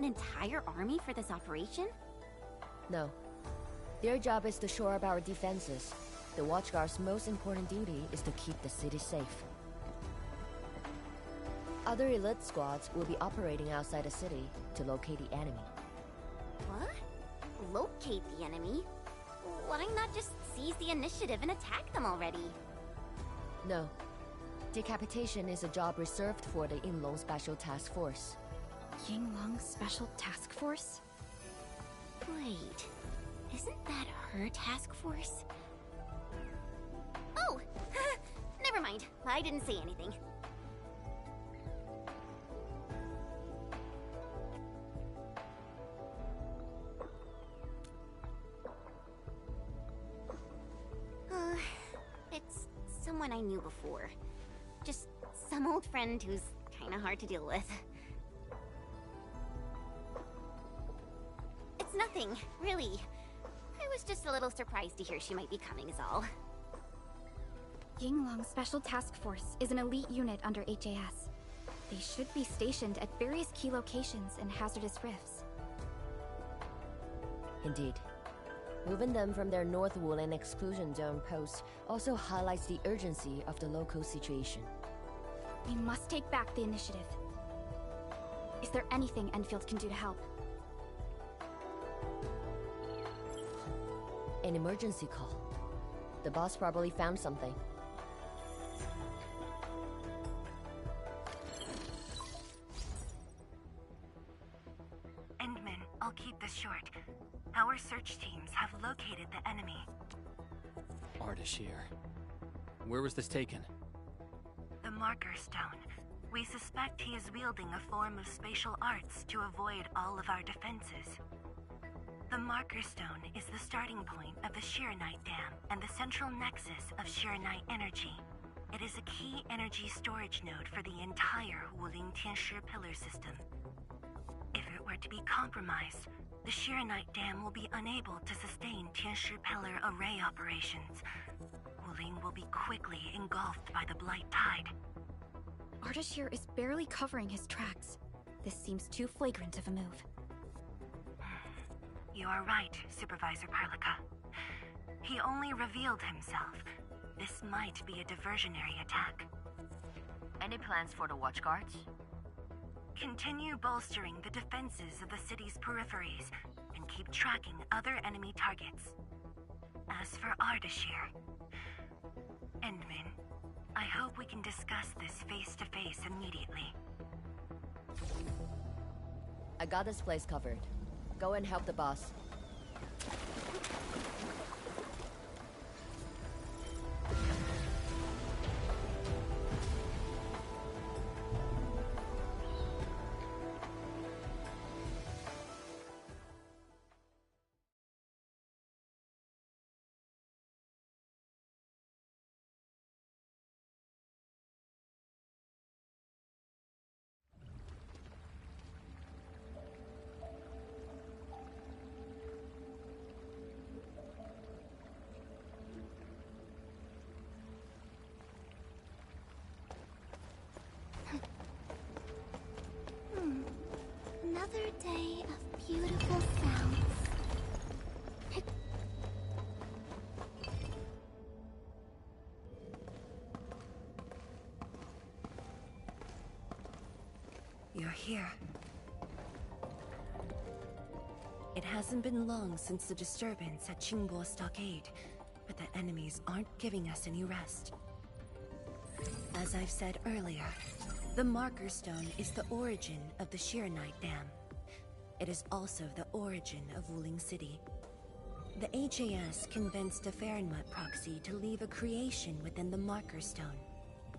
entire army for this operation? No. Their job is to shore up our defenses. The Watchguard's most important duty is to keep the city safe. Other elite squads will be operating outside the city to locate the enemy. What? Locate the enemy? Why not just seize the initiative and attack them already? No. Decapitation is a job reserved for the Yinglong Special Task Force. Yinglong Special Task Force? Wait, isn't that her task force? Oh! Never mind, I didn't say anything. It's someone I knew before. Just some old friend who's kinda hard to deal with. It's nothing, really. I was just a little surprised to hear she might be coming is all. Yinglong Special Task Force is an elite unit under HAS. They should be stationed at various key locations in hazardous rifts. Indeed. Moving them from their North Woolen exclusion zone post also highlights the urgency of the local situation. We must take back the initiative. Is there anything Endfield can do to help? An emergency call. The boss probably found something. Endman, I'll keep this short. Our search teams have located the enemy. Ardashir. Where was this taken? The Marker Stone. We suspect he is wielding a form of spatial arts to avoid all of our defenses. The Marker Stone is the starting point of the Sheernite Dam and the central nexus of Sheernite energy. It is a key energy storage node for the entire Wuling Tianshi pillar system. If it were to be compromised, the Sheernite Dam will be unable to sustain Tianshi pillar array operations. Wuling will be quickly engulfed by the Blight Tide. Ardashir is barely covering his tracks. This seems too flagrant of a move. You are right, Supervisor Parlica. He only revealed himself. This might be a diversionary attack. Any plans for the Watchguards? Continue bolstering the defenses of the city's peripheries and keep tracking other enemy targets. As for Ardashir, Endman, I hope we can discuss this face-to-face immediately. I got this place covered. Go and help the boss. Another day of beautiful sounds. You're here. It hasn't been long since the disturbance at Qingbo Stockade, but the enemies aren't giving us any rest. As I've said earlier, the Marker Stone is the origin of the Sheernite Dam. It is also the origin of Wuling City. The HAS convinced a Fahrenheit proxy to leave a creation within the Marker Stone.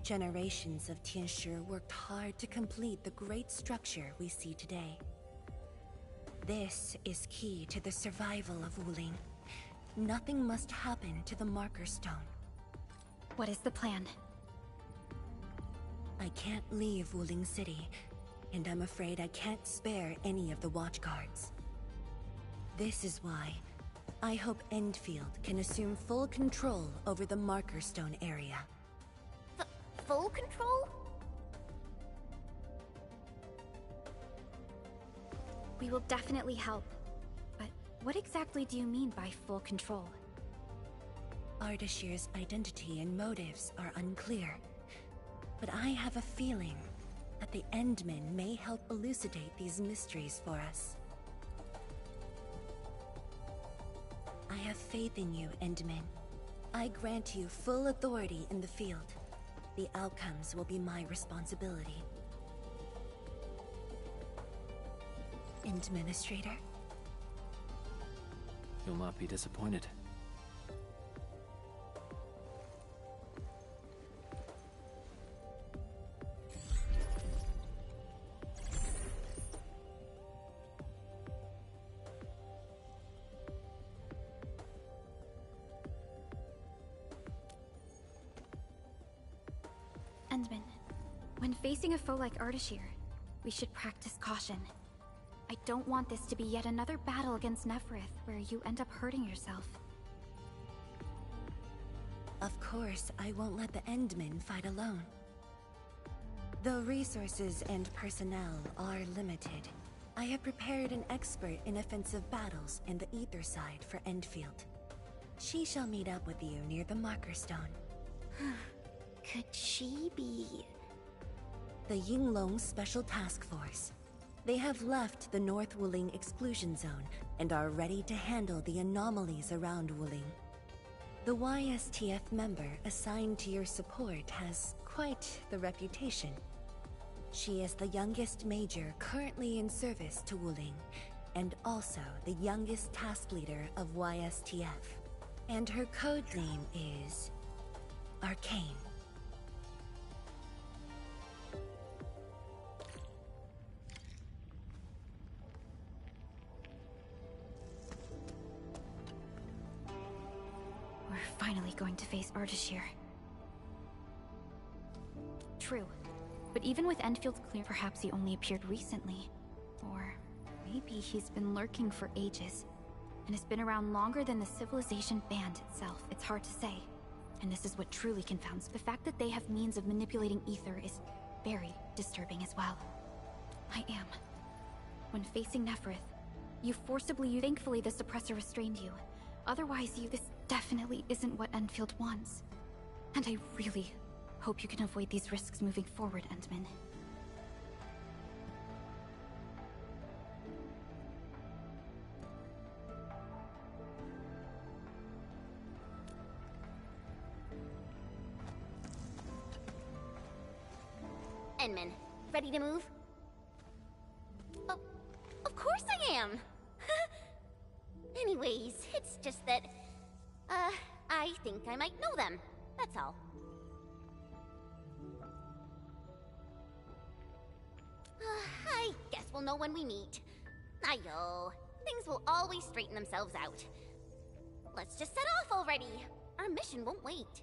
Generations of Tianshi worked hard to complete the great structure we see today. This is key to the survival of Wuling. Nothing must happen to the Marker Stone. What is the plan? I can't leave Wuling City, and I'm afraid I can't spare any of the Watchguards. This is why I hope Endfield can assume full control over the Marker Stone area. Full control? We will definitely help. But what exactly do you mean by full control? Ardashir's identity and motives are unclear. But I have a feeling that the Endmen may help elucidate these mysteries for us. I have faith in you, Endmen. I grant you full authority in the field. The outcomes will be my responsibility. Administrator? You'll not be disappointed. Endman, when facing a foe like Ardashir, we should practice caution. I don't want this to be yet another battle against Neferith where you end up hurting yourself. Of course, I won't let the Endmen fight alone. Though resources and personnel are limited, I have prepared an expert in offensive battles in the Ether side for Endfield. She shall meet up with you near the Marker Stone. Could she be... The Yinglong Special Task Force. They have left the North Wuling exclusion zone and are ready to handle the anomalies around Wuling. The YSTF member assigned to your support has quite the reputation. She is the youngest major currently in service to Wuling, and also the youngest task leader of YSTF. And her code name is... Arcane. We're finally going to face Ardashir. True. But even with Enfield's clear, perhaps he only appeared recently. Or maybe he's been lurking for ages, and has been around longer than the civilization band itself. It's hard to say. And this is what truly confounds. The fact that they have means of manipulating ether is very disturbing as well. I am. When facing Neferith, you forcibly thankfully the suppressor restrained you. Otherwise, this definitely isn't what Enfield wants. And I really hope you can avoid these risks moving forward, Endman. Endman, ready to move? Oh, of course I am! Anyways, it's just that, I think I might know them. That's all. I guess we'll know when we meet. Ayo, things will always straighten themselves out. Let's just set off already. Our mission won't wait.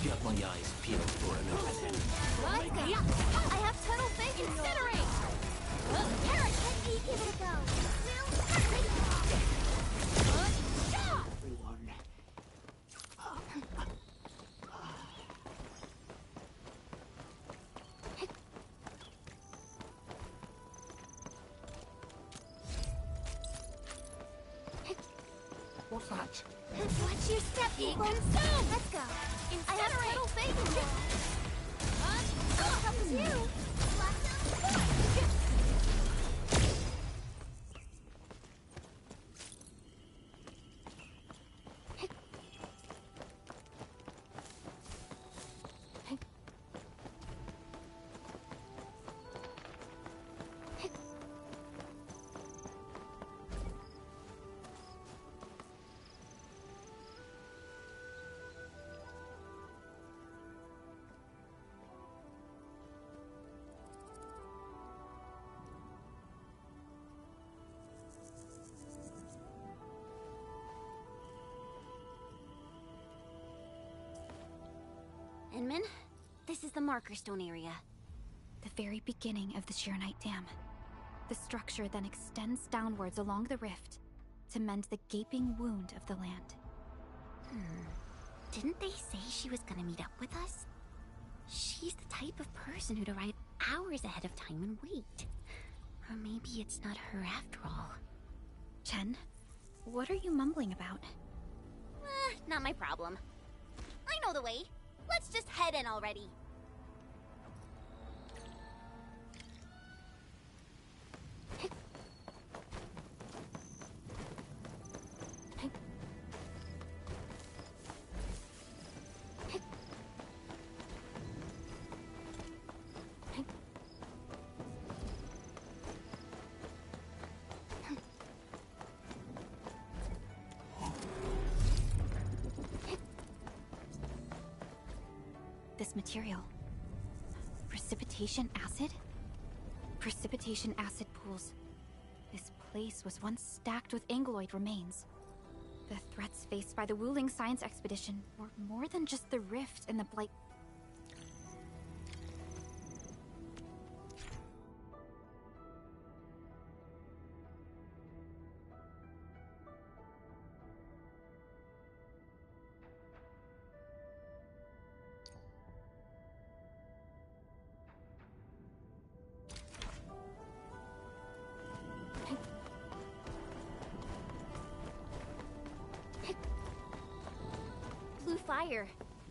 Got my eyes peeled for an open end. I have tunnel fake incinerate! Eric, let me give it a go. What's that? Watch your step, people! Let's go! I have total faith in you! Comes you! Inman, this is the marker stone area. The very beginning of the Sheernite Dam. The structure then extends downwards along the rift to mend the gaping wound of the land. Didn't they say she was gonna meet up with us? She's the type of person who'd arrive hours ahead of time and wait. Or maybe it's not her after all. Chen, what are you mumbling about? Not my problem. I know the way. Let's just head in already. This material. Precipitation acid? Precipitation acid pools. This place was once stacked with Angloid remains. The threats faced by the Wuling science expedition were more than just the rift and the blight. Blue fire.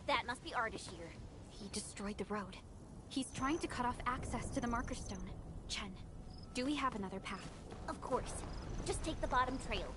That must be Ardashir. He destroyed the road. He's trying to cut off access to the marker stone. Chen, do we have another path? Of course. Just take the bottom trail.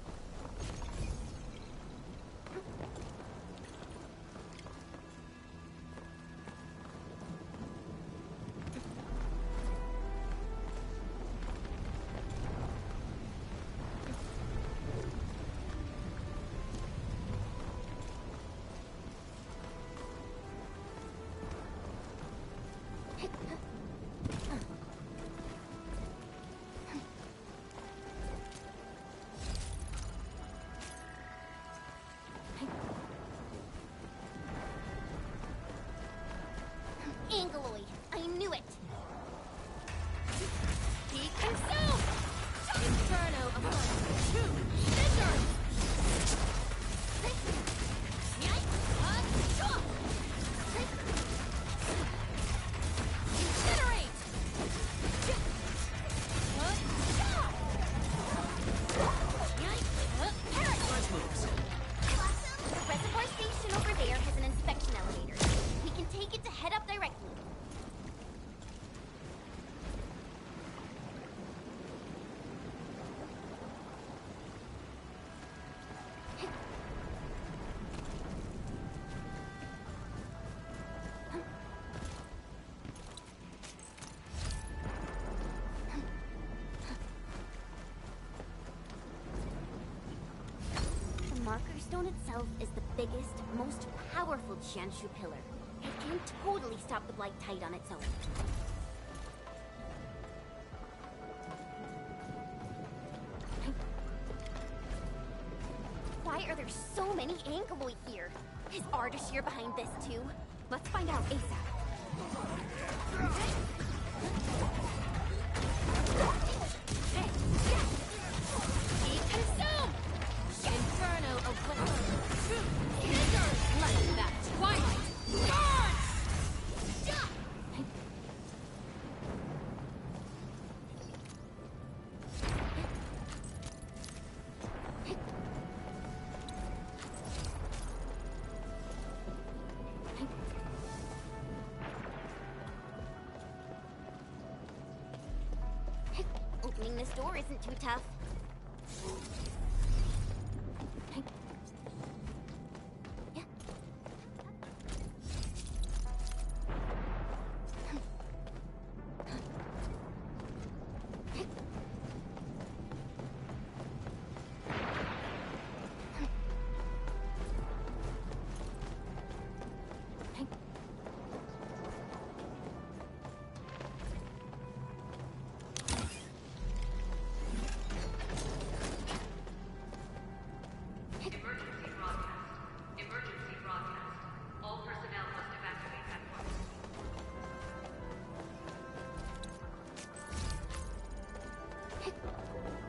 Angloid. I knew it. Be consumed! Inferno of 1, 2, scissors! Incinerate! The reservoir station over there has an inspection elevator. We can take it to head up directly. The marker stone itself is the biggest, most powerful Jianshu pillar. It can totally stop the Blight Tide on its own. Why are there so many Angloid here? Is Ardashir behind this too? Let's find out ASAP. Be consumed! Inferno of scissors! Like that twilight! Guard! opening this door isn't too tough.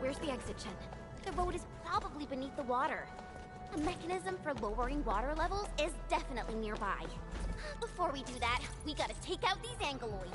Where's the exit, Chen? The road is probably beneath the water. A mechanism for lowering water levels is definitely nearby. Before we do that, we gotta take out these Angeloi.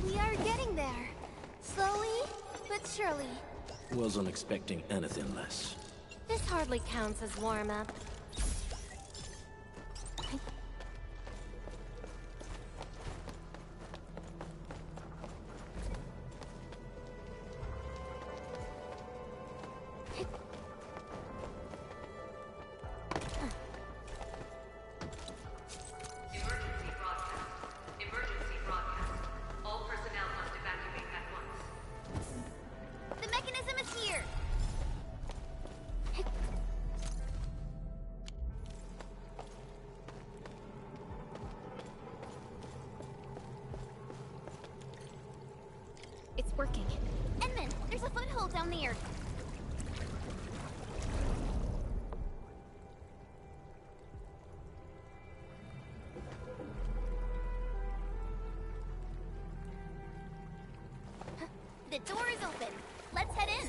We are getting there. Slowly, but surely. Wasn't expecting anything less. This hardly counts as warm-up. The mechanism is here! It's working. Edmund, there's a foothold down there. The door is open. Let's head in.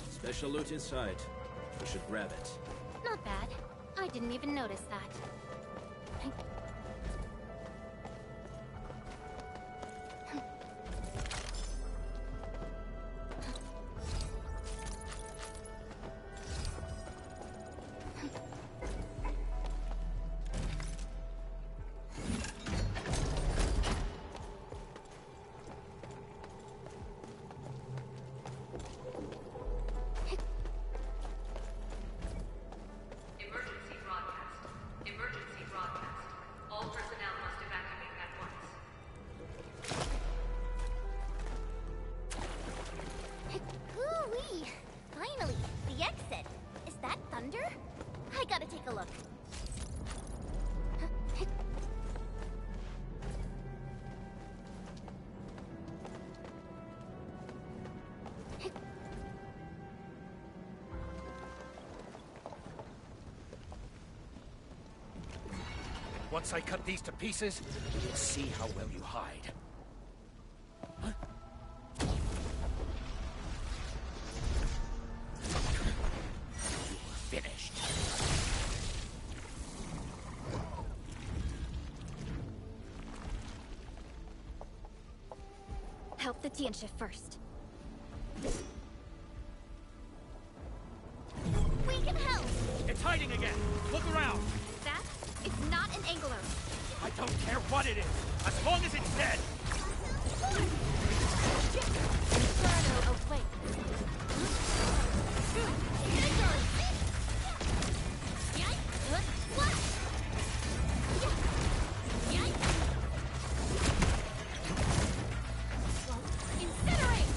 Special loot inside. We should grab it. Not bad. I didn't even notice that. Hoo-wee! Finally, the exit. Is that thunder? I gotta take a look. Once I cut these to pieces, we'll see how well you hide. You're finished. Help the Tian shift first. We can help! It's hiding again! Look around! That is not an angler. I don't care what it is, as long as it's dead! Inferno away. Incinerate!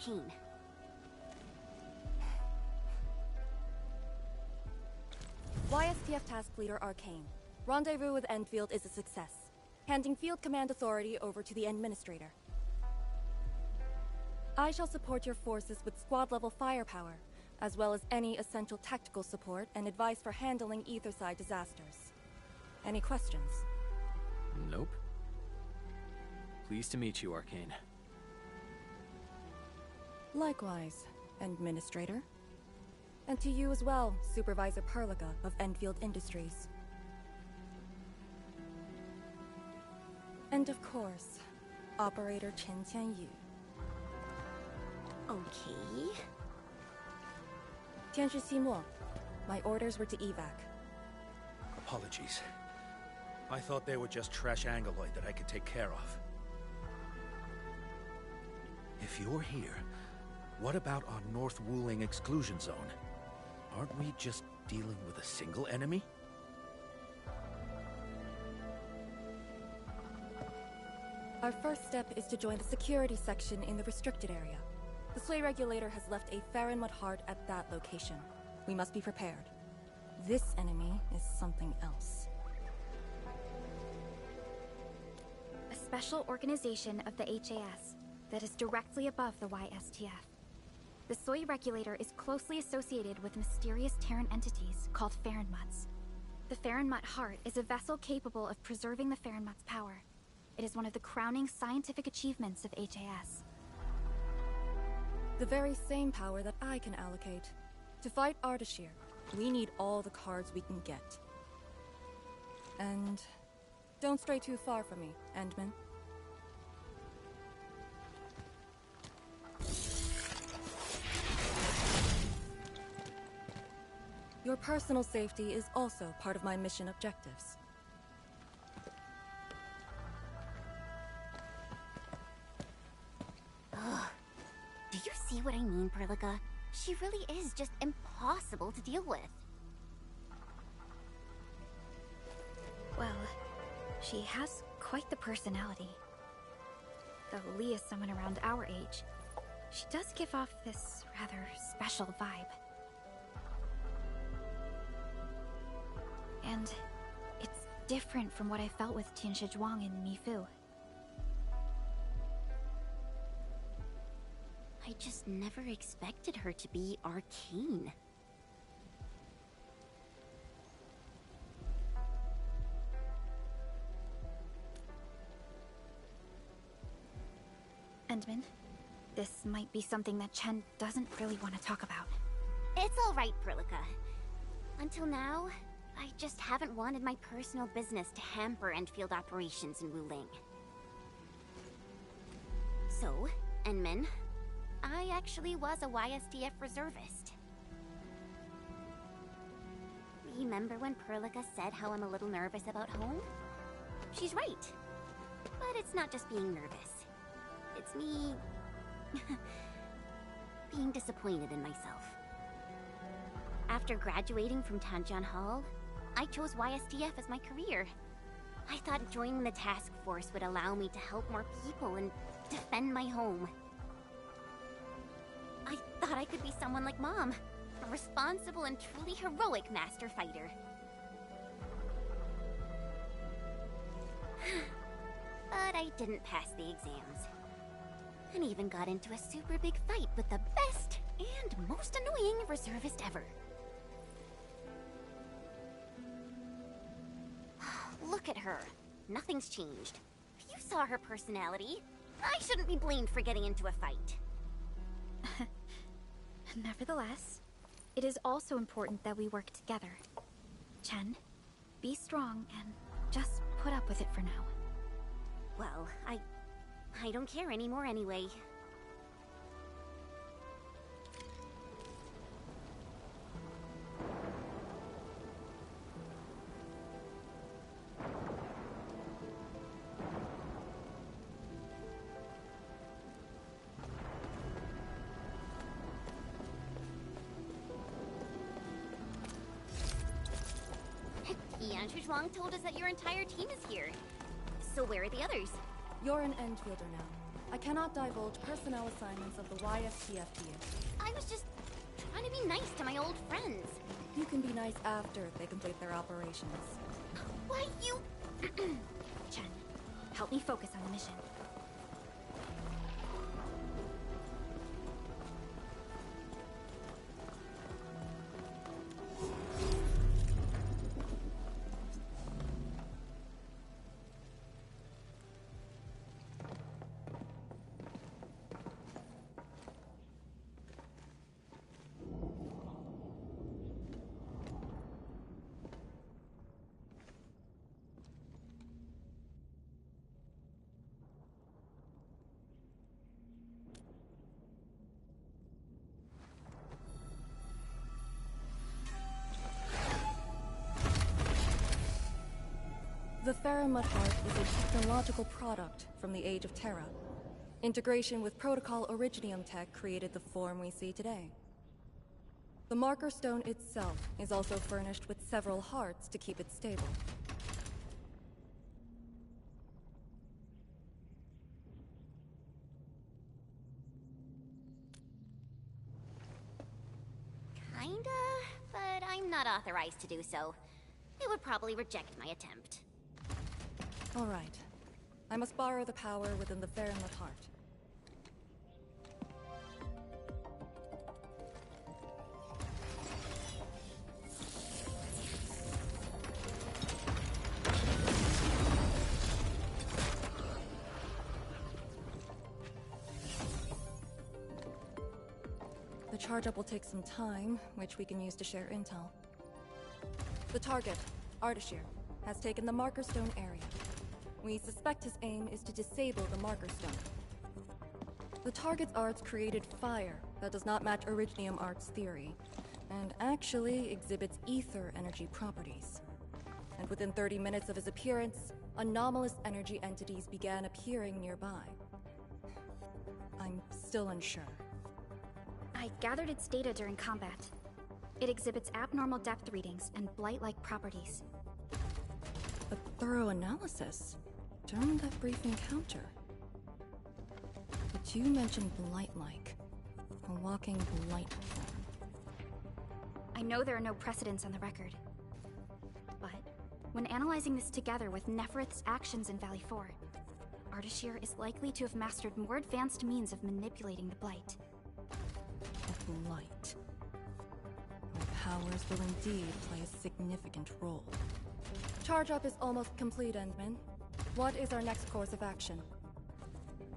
Arkane. YSTF Task Leader Arkane. Rendezvous with Endfield is a success. Handing field command authority over to the Administrator. I shall support your forces with squad-level firepower, as well as any essential tactical support and advice for handling Etherside disasters. Any questions? Nope. Pleased to meet you, Arkane. Likewise, Administrator. And to you as well, Supervisor Perlica of Endfield Industries. And of course, Operator Chen Tianyu. Okay. Tianshi Ximo, my orders were to evac. Apologies. I thought they were just trash Angoloid that I could take care of. If you're here, what about our North Wuling exclusion zone? Aren't we just dealing with a single enemy? Our first step is to join the security section in the restricted area. The Sway Regulator has left a Farinmud heart at that location. We must be prepared. This enemy is something else. A special organization of the HAS that is directly above the YSTF. The Soy Regulator is closely associated with mysterious Terran entities called Farinmuds. The Farinmud Heart is a vessel capable of preserving the Farinmud's power. It is one of the crowning scientific achievements of HAS. The very same power that I can allocate. To fight Ardashir, we need all the cards we can get. And don't stray too far from me, Endman. Your personal safety is also part of my mission objectives. Do you see what I mean, Perlica? She really is just impossible to deal with. Well, she has quite the personality. Though Lee is someone around our age, she does give off this rather special vibe. And it's different from what I felt with Tianshi Zhuang and Mi Fu. I just never expected her to be Arkane. Endman, this might be something that Chen doesn't really want to talk about. It's all right, Perlica. Until now, I just haven't wanted my personal business to hamper Endfield operations in Wuling. So, Endman, I actually was a YSDF reservist. Remember when Perlica said how I'm a little nervous about home? She's right. But it's not just being nervous. It's me... being disappointed in myself. After graduating from Tanjian Hall, I chose YSDF as my career. I thought joining the task force would allow me to help more people and defend my home. I thought I could be someone like Mom, a responsible and truly heroic master fighter. But I didn't pass the exams. And even got into a super big fight with the best and most annoying reservist ever. Look at her. Nothing's changed. You saw her personality. I shouldn't be blamed for getting into a fight. Nevertheless, it is also important that we work together. Chen, be strong and just put up with it for now. Well, I don't care anymore anyway. Tianshi Zhuang told us that your entire team is here. So where are the others? You're an Endfielder now. I cannot divulge personnel assignments of the YSTF here. I was just trying to be nice to my old friends. You can be nice after they complete their operations. Why, you... Chen, help me focus on the mission. The Theramud Heart is a technological product from the Age of Terra. Integration with Protocol Originium tech created the form we see today. The Marker Stone itself is also furnished with several hearts to keep it stable. Kinda, but I'm not authorized to do so. They would probably reject my attempt. All right. I must borrow the power within the Theramud Heart. The charge-up will take some time, which we can use to share intel. The target, Ardashir, has taken the Marker Stone area. We suspect his aim is to disable the Marker Stone. The target's arts created fire that does not match Originium Art's theory, and actually exhibits ether energy properties. And within 30 minutes of his appearance, anomalous energy entities began appearing nearby. I'm still unsure. I gathered its data during combat. It exhibits abnormal depth readings and blight-like properties. A thorough analysis during that brief encounter. But you mentioned blight-like. A walking blight form. I know there are no precedents on the record. But when analyzing this together with Neferith's actions in Valley 4, Ardashir is likely to have mastered more advanced means of manipulating the blight. A blight. My powers will indeed play a significant role. Charge-up is almost complete, Endman. What is our next course of action?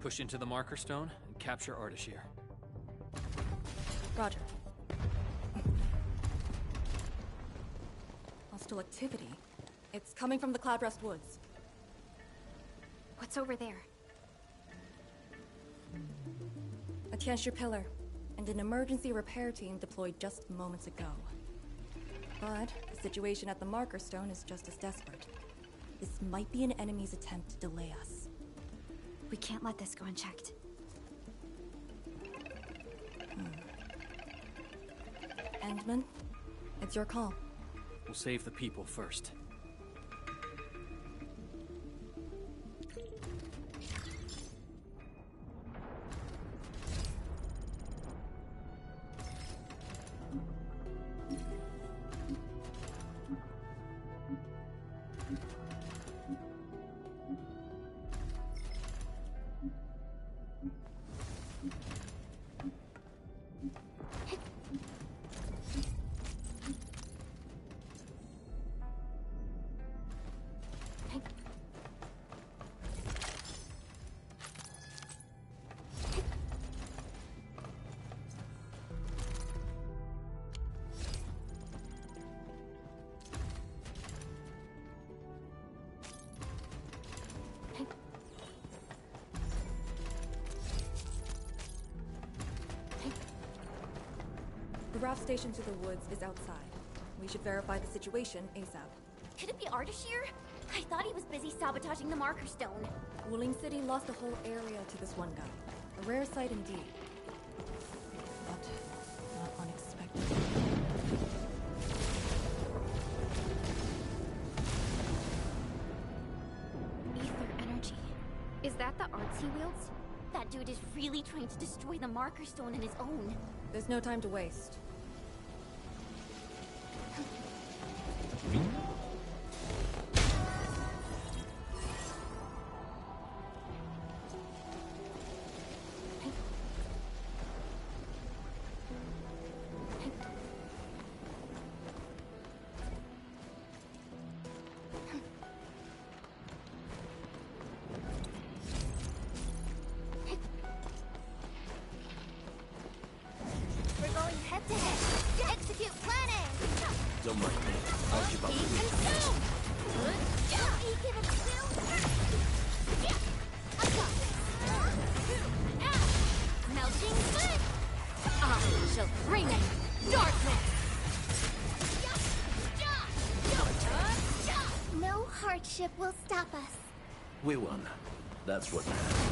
Push into the Marker Stone and capture Ardashir. Roger. Hostile activity. It's coming from the Cloudrest Woods. What's over there? A Tianshi pillar, and an emergency repair team deployed just moments ago. But the situation at the Marker Stone is just as desperate. This might be an enemy's attempt to delay us. We can't let this go unchecked. Endman, it's your call. We'll save the people first. The raft station to the woods is outside. We should verify the situation ASAP. Could it be Ardashir? I thought he was busy sabotaging the Marker Stone. Wuling City lost a whole area to this one guy. A rare sight indeed. But not unexpected. Ether energy. Is that the arts he wields? That dude is really trying to destroy the Marker Stone on his own. There's no time to waste. We're going head to head. Execute planning. Don't mind me. I'll keep up Be with you. consumed. Be given two. I got this. Melting slit. I shall bring it. Darkness. No hardship will stop us. We won. That's what matters.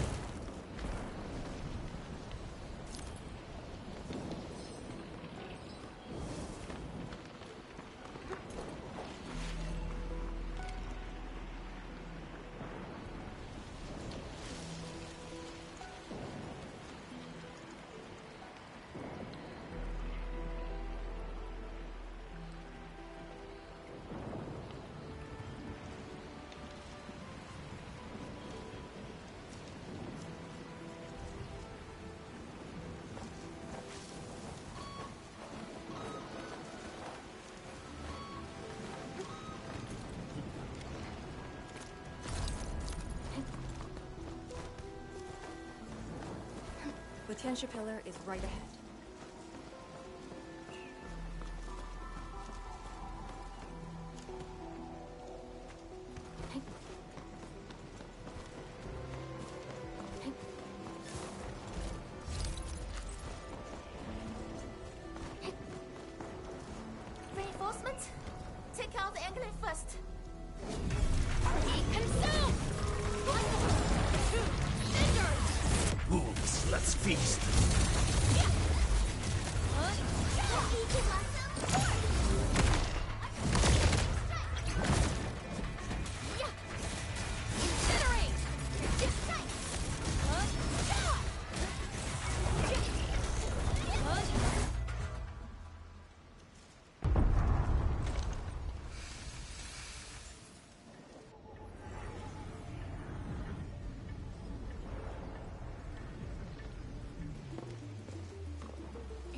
The Tianxia Pillar is right ahead. Reinforcements? Take out the angle first. Be consumed! Wolves, let's feast.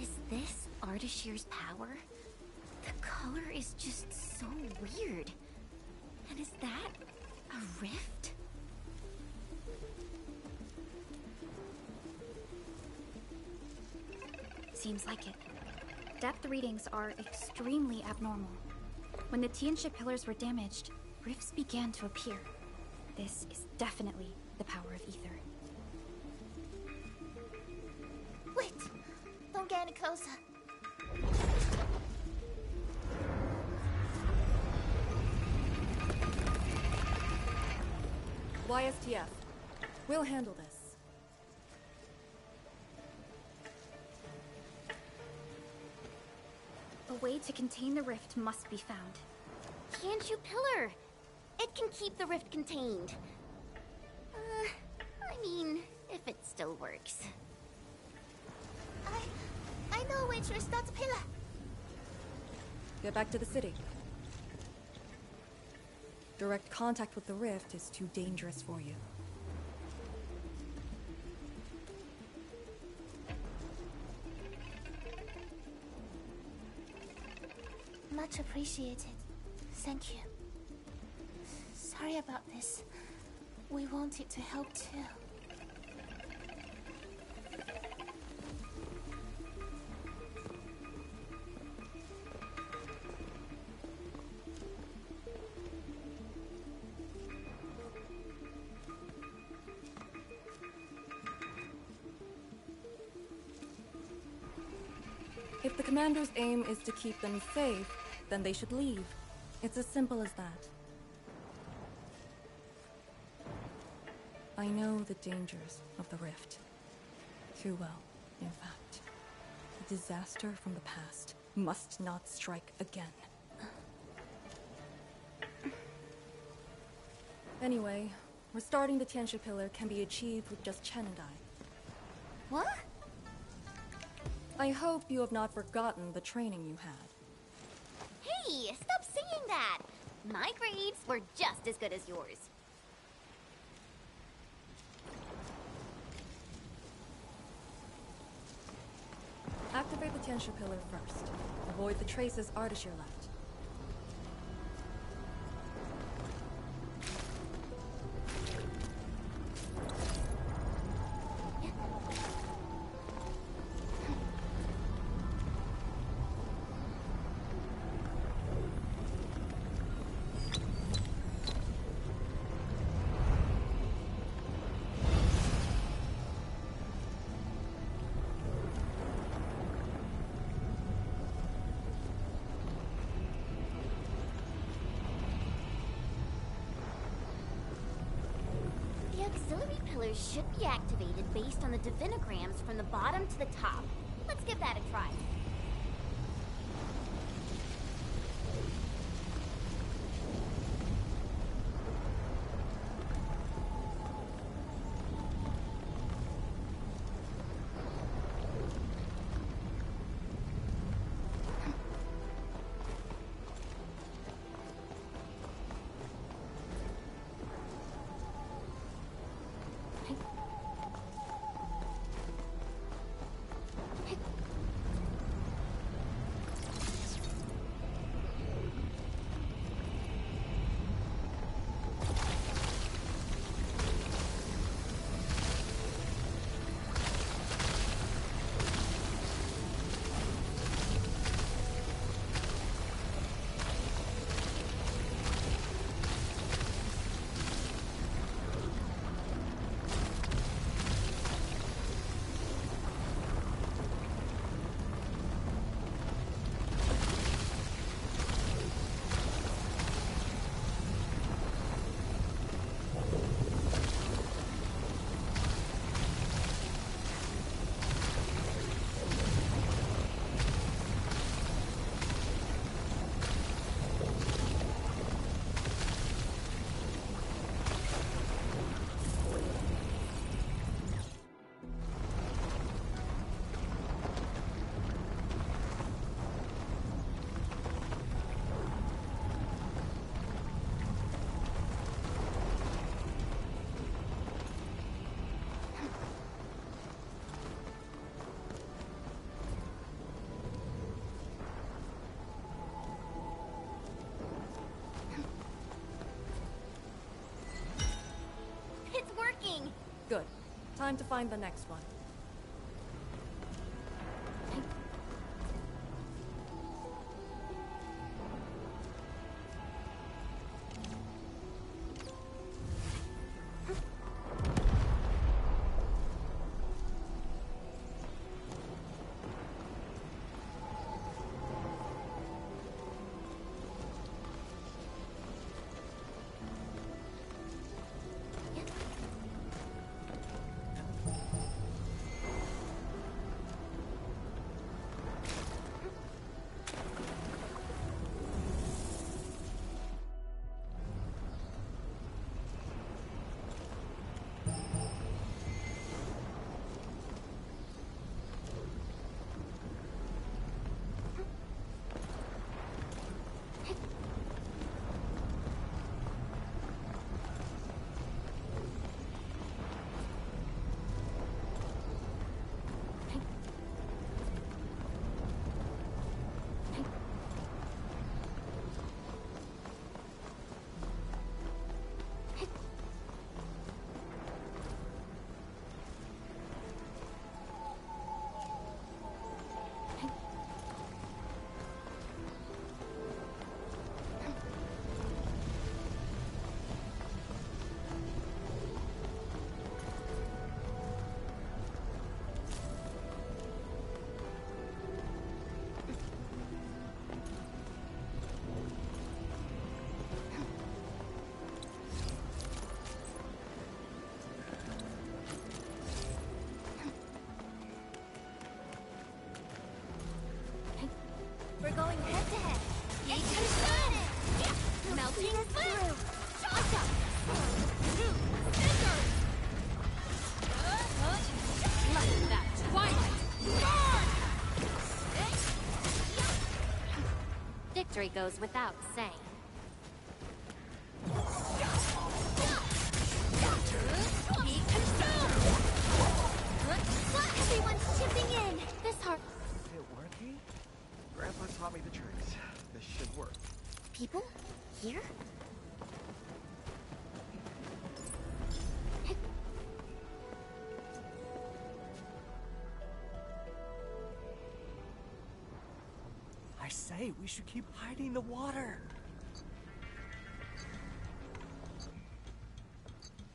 Is this Ardashir's power? The color is just so weird. And is that a rift? Seems like it. Depth readings are extremely abnormal. When the Tianxia pillars were damaged, rifts began to appear. This is definitely the power of ether. Wait! Don't get any closer. YSTF. We'll handle this. A way to contain the rift must be found. Tianxia Pillar! It can keep the rift contained. I mean, if it still works. I know which is that pillar. Get back to the city. Direct contact with the rift is too dangerous for you. Much appreciated. Thank you. Sorry about this. We wanted to help too. If the commander's aim is to keep them safe, then they should leave. It's as simple as that. I know the dangers of the rift. Too well, in fact. The disaster from the past must not strike again. Anyway, restarting the Tianxia Pillar can be achieved with just Chen and I. What? I hope you have not forgotten the training you had. Hey, stop saying that! My grades were just as good as yours. Activate the Tianshi pillar first. Avoid the traces Ardashir left. The auxiliary pillars should be activated based on the divinograms from the bottom to the top. Let's give that a try. Good. Time to find the next one. We're going head to head. Melting through. Shaka. Through. Scissors. Like that. victory goes without saying. Be consumed! Everyone's chipping in! This hard... Is it working? Grandpa taught me the tricks. This should work. People? Here? I say, we should keep hiding the water.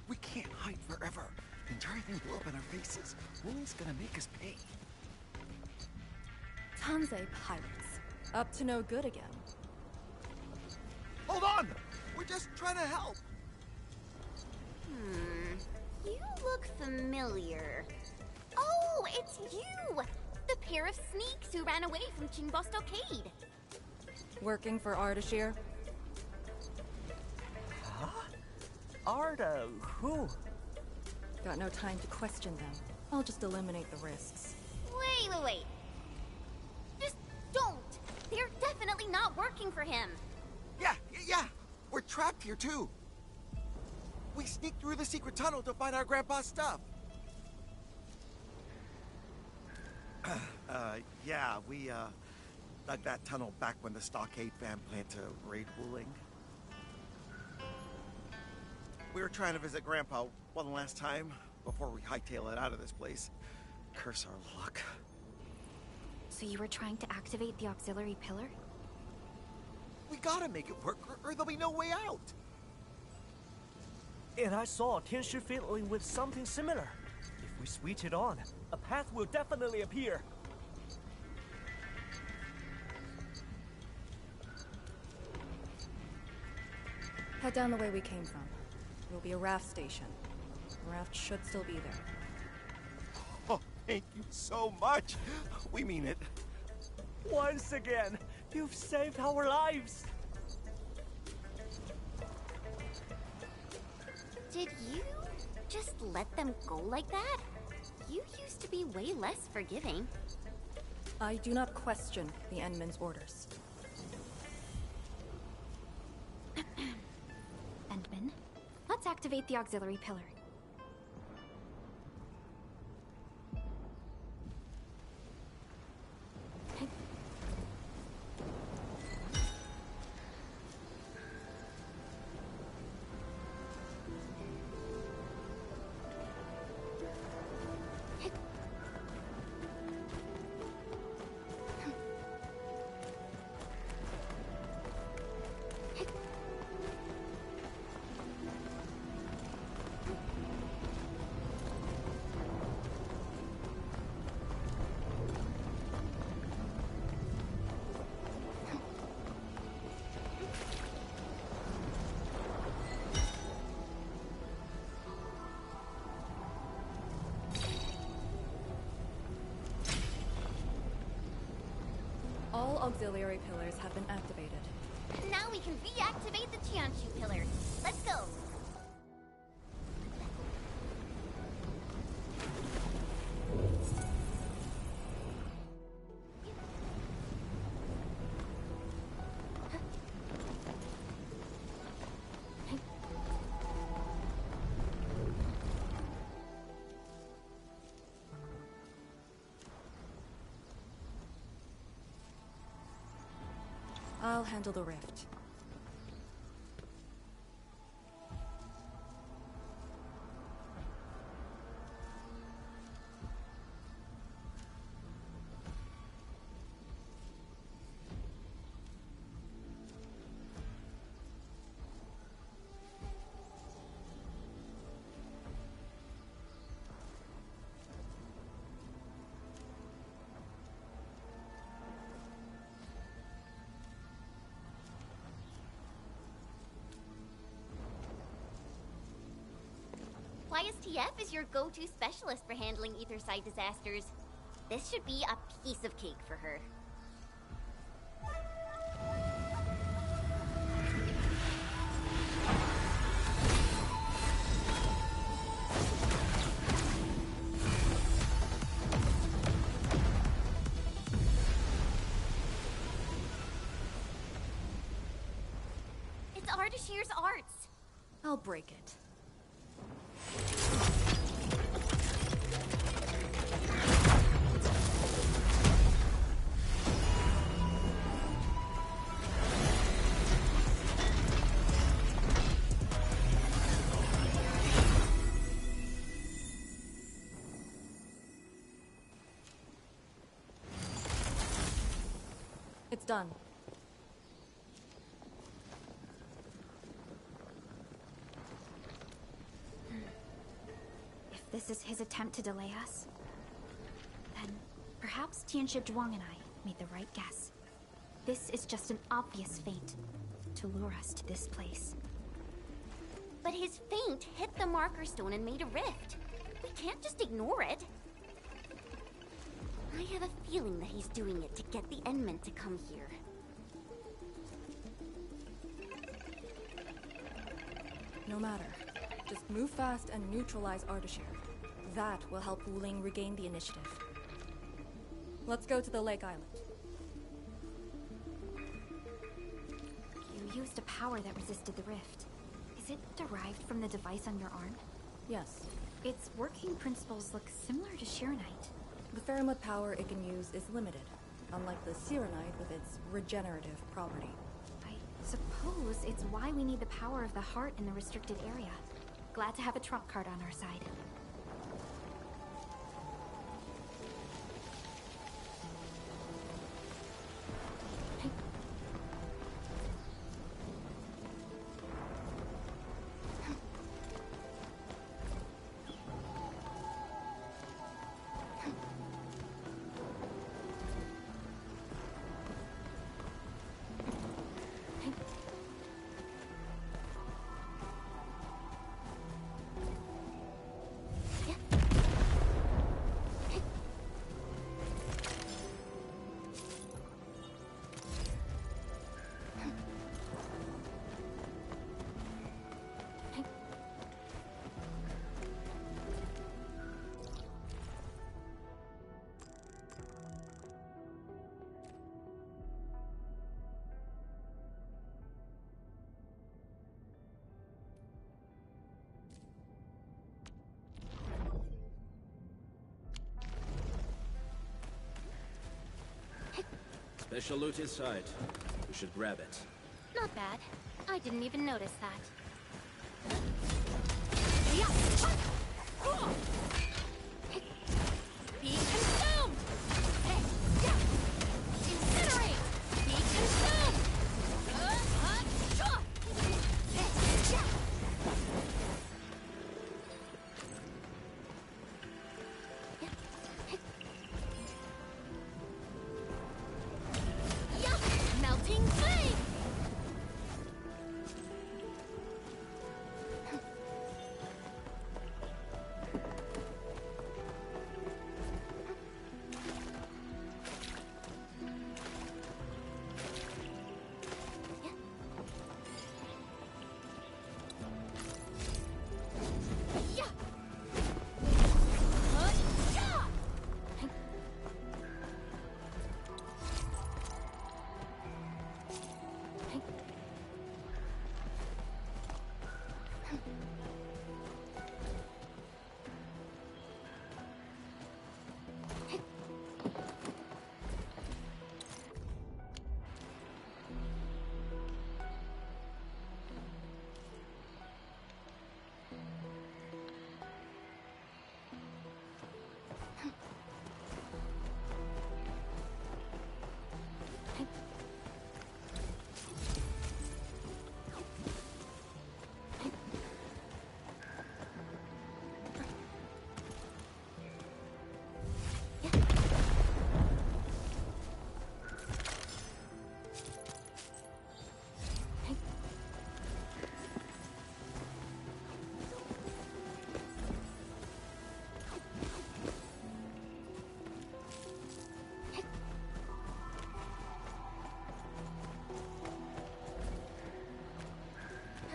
We can't hide forever. The entire thing blew up in our faces. Wooly's gonna make us pay. Tanzai pirates. Up to no good again. Hold on! We're just trying to help. You look familiar. Oh, it's you! The pair of sneaks who ran away from Qingbo Stockade. Working for Ardashir? Huh? Arda, who? Got no time to question them. I'll just eliminate the risks. Wait. Just don't! They're definitely not working for him. Yeah! We're trapped here too. We sneaked through the secret tunnel to find our grandpa's stuff. Yeah, we, dug that tunnel back when the Stockade fam planned to raid Wuling. We were trying to visit Grandpa one last time before we hightail it out of this place. Curse our luck. So you were trying to activate the auxiliary pillar? We gotta make it work, or there'll be no way out. And I saw Tianshi fiddling with something similar. If we switch it on, a path will definitely appear. Head down the way we came from. There'll be a raft station. The raft should still be there. Oh, thank you so much. We mean it. Once again, you've saved our lives. Did you just let them go like that? You used to be way less forgiving. I do not question the Endman's orders. Endman, let's activate the auxiliary pillar. All auxiliary pillars have been activated. Now we can reactivate the Qianshu pillar. Let's go. I'll handle the rift. YSTF is your go-to specialist for handling Etherside disasters. This should be a piece of cake for her. It's Ardashir's arts! I'll break it. It's done. If this is his attempt to delay us, then perhaps Tianshi Zhuang and I made the right guess. This is just an obvious feint to lure us to this place. But his feint hit the marker stone and made a rift. We can't just ignore it. I have a feeling that he's doing it to get the Endmen to come here. No matter. Just move fast and neutralize Ardashir. That will help Wuling regain the initiative. Let's go to the Lake Island. You used a power that resisted the rift. Is it derived from the device on your arm? Yes. Its working principles look similar to Shiranite. The Faramud power it can use is limited, unlike the Sirenite with its regenerative property. I suppose it's why we need the power of the heart in the restricted area. Glad to have a trump card on our side. Special loot inside. We should grab it. Not bad. I didn't even notice that. Be consumed! Incinerate! Be consumed! Melting flame!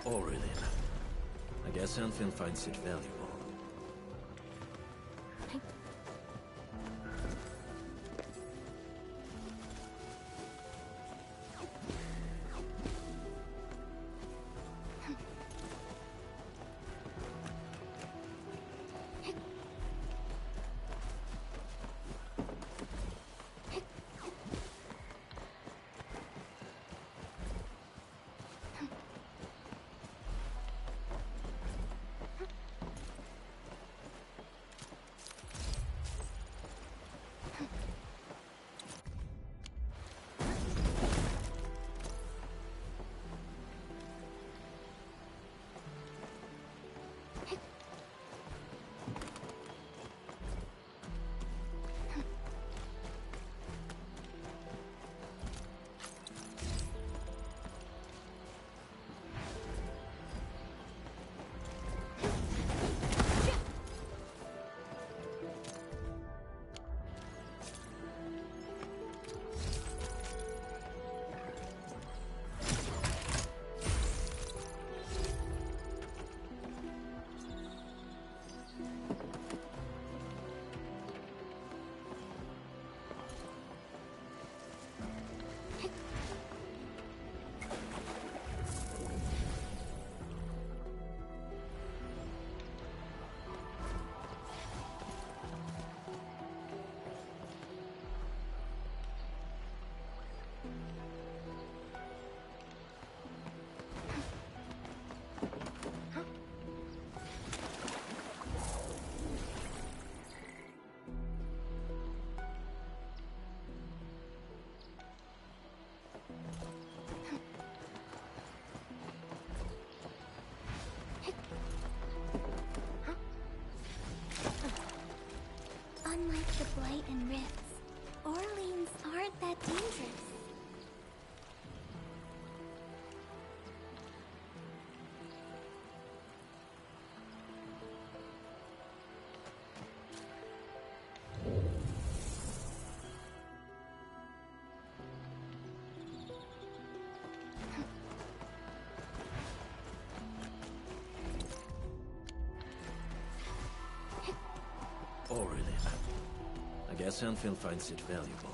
Aurelian. I guess Endfield finds it valuable. guess Endfield finds it valuable.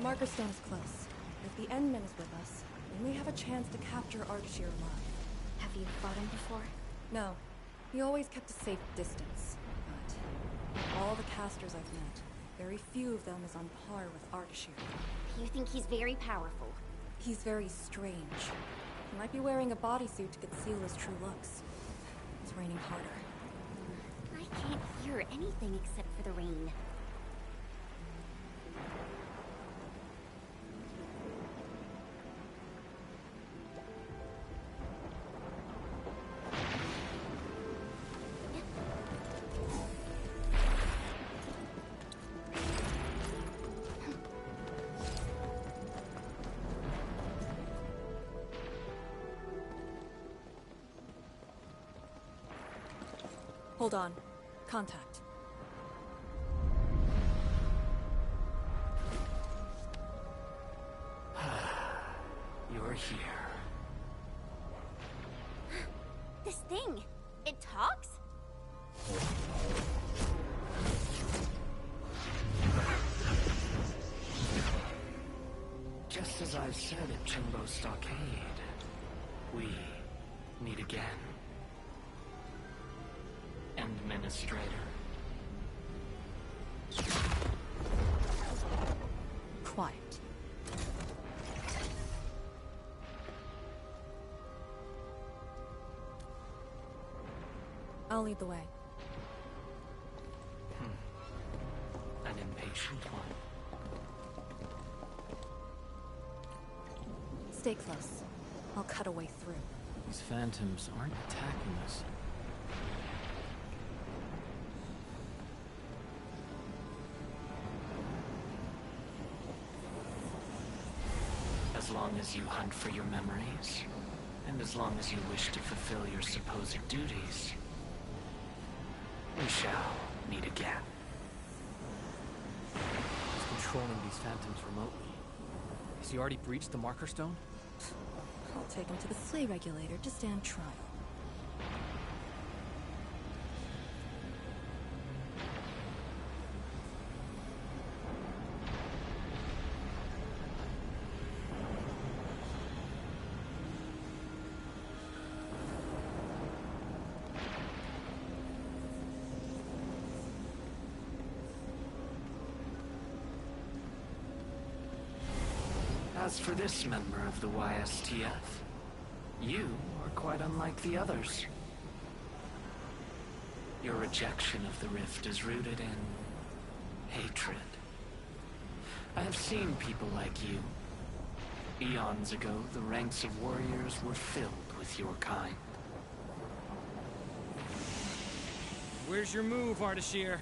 The marker stone is close. If the Endman is with us, we may have a chance to capture Ardashir alive. Have you fought him before? No. He always kept a safe distance. But all the casters I've met, very few of them is on par with Ardashir. You think he's very powerful? He's very strange. He might be wearing a bodysuit to conceal his true looks. It's raining harder. I can't hear anything except for the rain. Hold on. Contact. You're here. This thing, it talks? Just as I've said at Chimbo Stockade, we meet again. Administrator. Quiet. I'll lead the way. An impatient one. Stay close. I'll cut a way through. These phantoms aren't attacking us. As long as you hunt for your memories, and as long as you wish to fulfill your supposed duties, we shall meet again. He's controlling these phantoms remotely. Has he already breached the marker stone? I'll take him to the flea regulator to stand trial. As for this member of the YSTF, you are quite unlike the others. Your rejection of the rift is rooted in hatred. I have seen people like you. Eons ago, the ranks of warriors were filled with your kind. Where's your move, Ardashir?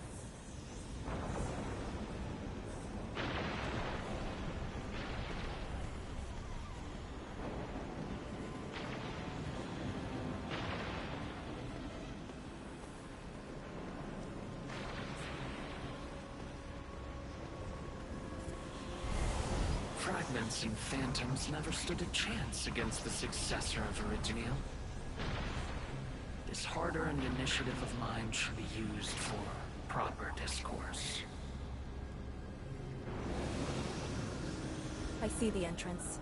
Fragments and phantoms never stood a chance against the successor of Original. This hard-earned initiative of mine should be used for proper discourse. I see the entrance.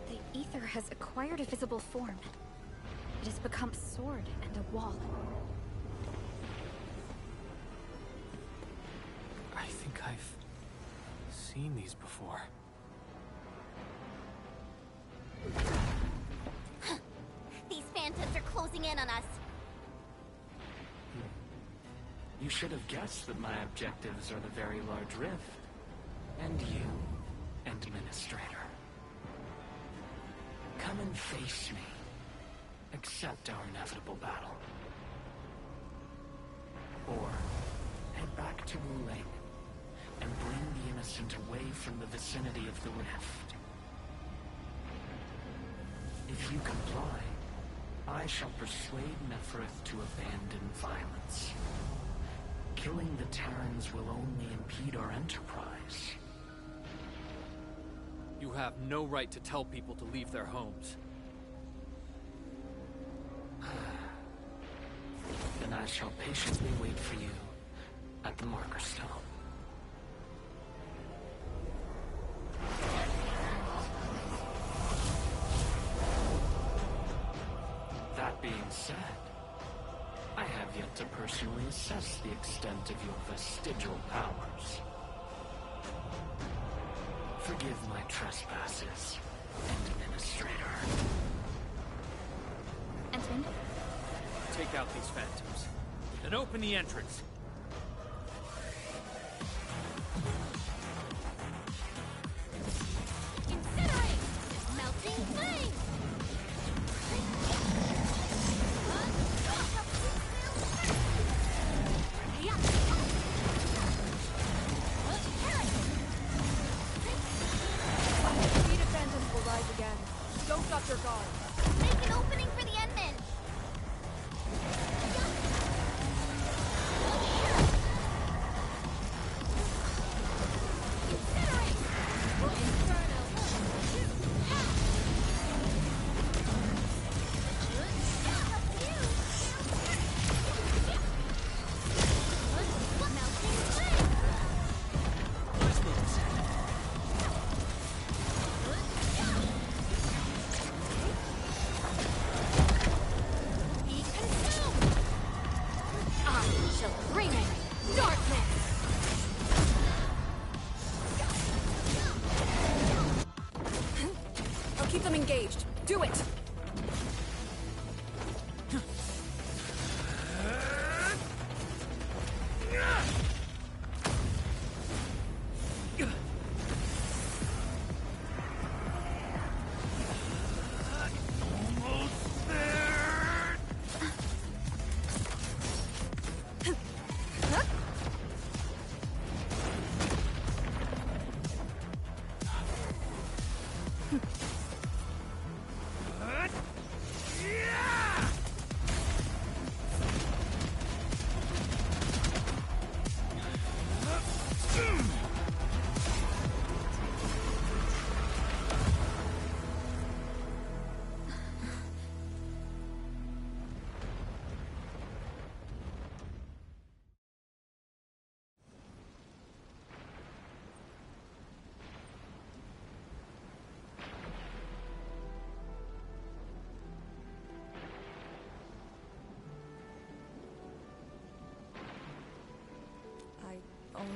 The ether has acquired a visible form. It has become a sword and a wall. I think I've seen these before. These phantoms are closing in on us. You should have guessed that my objectives are the very large rift. And you, Administrator. Come and face me. Accept our inevitable battle. Or head back to Wuling and bring the innocent away from the vicinity of the rift. If you comply, I shall persuade Nefereth to abandon violence. Killing the Terrans will only impede our enterprise. You have no right to tell people to leave their homes. Then I shall patiently wait for you at the marker stone. That being said, I have yet to personally assess the extent of your vestigial powers. Forgive my trespasses, Administrator. Entman? Take out these phantoms, and open the entrance. Incinerate! Melting flame! Defeated phantoms will rise again. Don't drop your guard. Make an opening for the Endmen! Keep them engaged. Do it!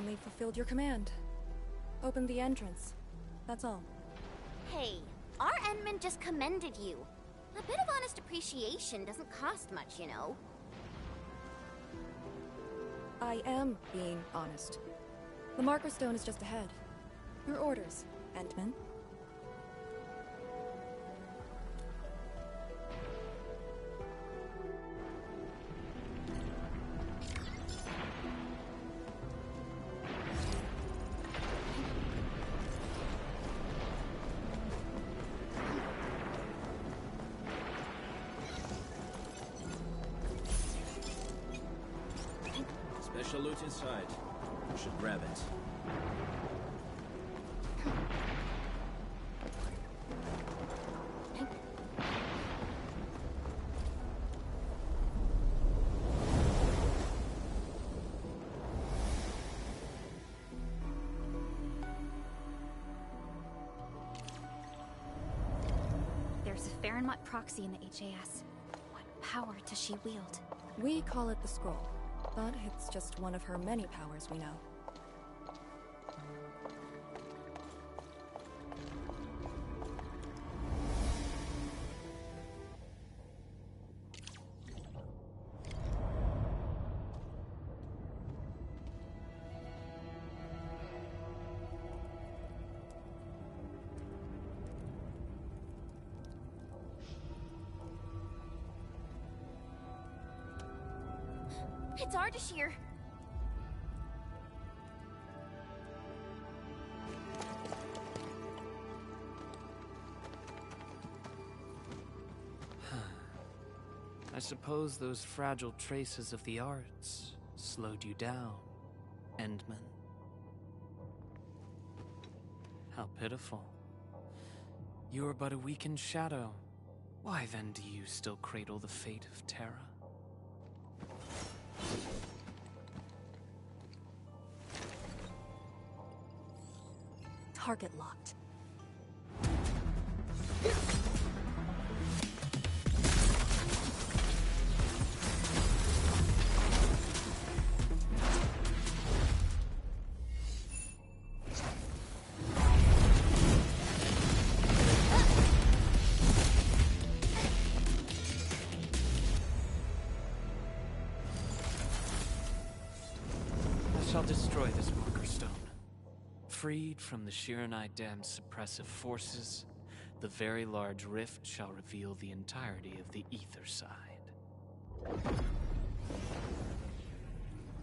only fulfilled your command. Opened the entrance. That's all. Hey, our Endman just commended you. A bit of honest appreciation doesn't cost much, you know. I am being honest. The marker stone is just ahead. Your orders, Endman. Special loot inside. You should grab it. There's a Farenmut proxy in the HAS. What power does she wield? We call it the scroll, but it's just one of her many powers we know. It's Ardashir. I suppose those fragile traces of the arts slowed you down, Endman. How pitiful. You are but a weakened shadow. Why then do you still cradle the fate of Terra? Target locked. I shall destroy this marker stone. Freed from the Shiranite Dam's suppressive forces, the very large rift shall reveal the entirety of the ether side.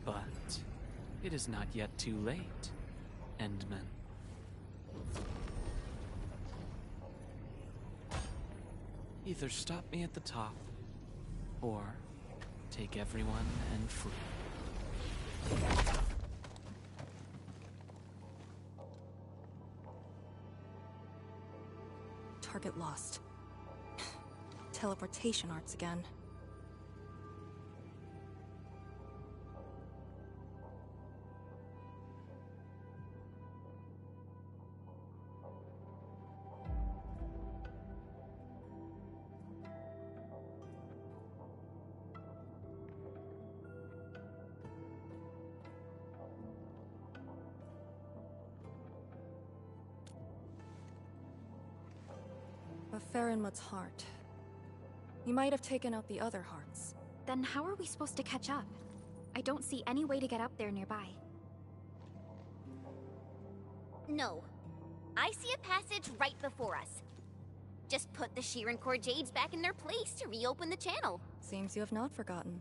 But it is not yet too late, Endman. Either stop me at the top, or take everyone and flee. Target lost. Teleportation arts again. A Farenmut's heart. You might have taken out the other hearts. Then how are we supposed to catch up? I don't see any way to get up there nearby. No. I see a passage right before us. Just put the Shiran Core Jades back in their place to reopen the channel. Seems you have not forgotten.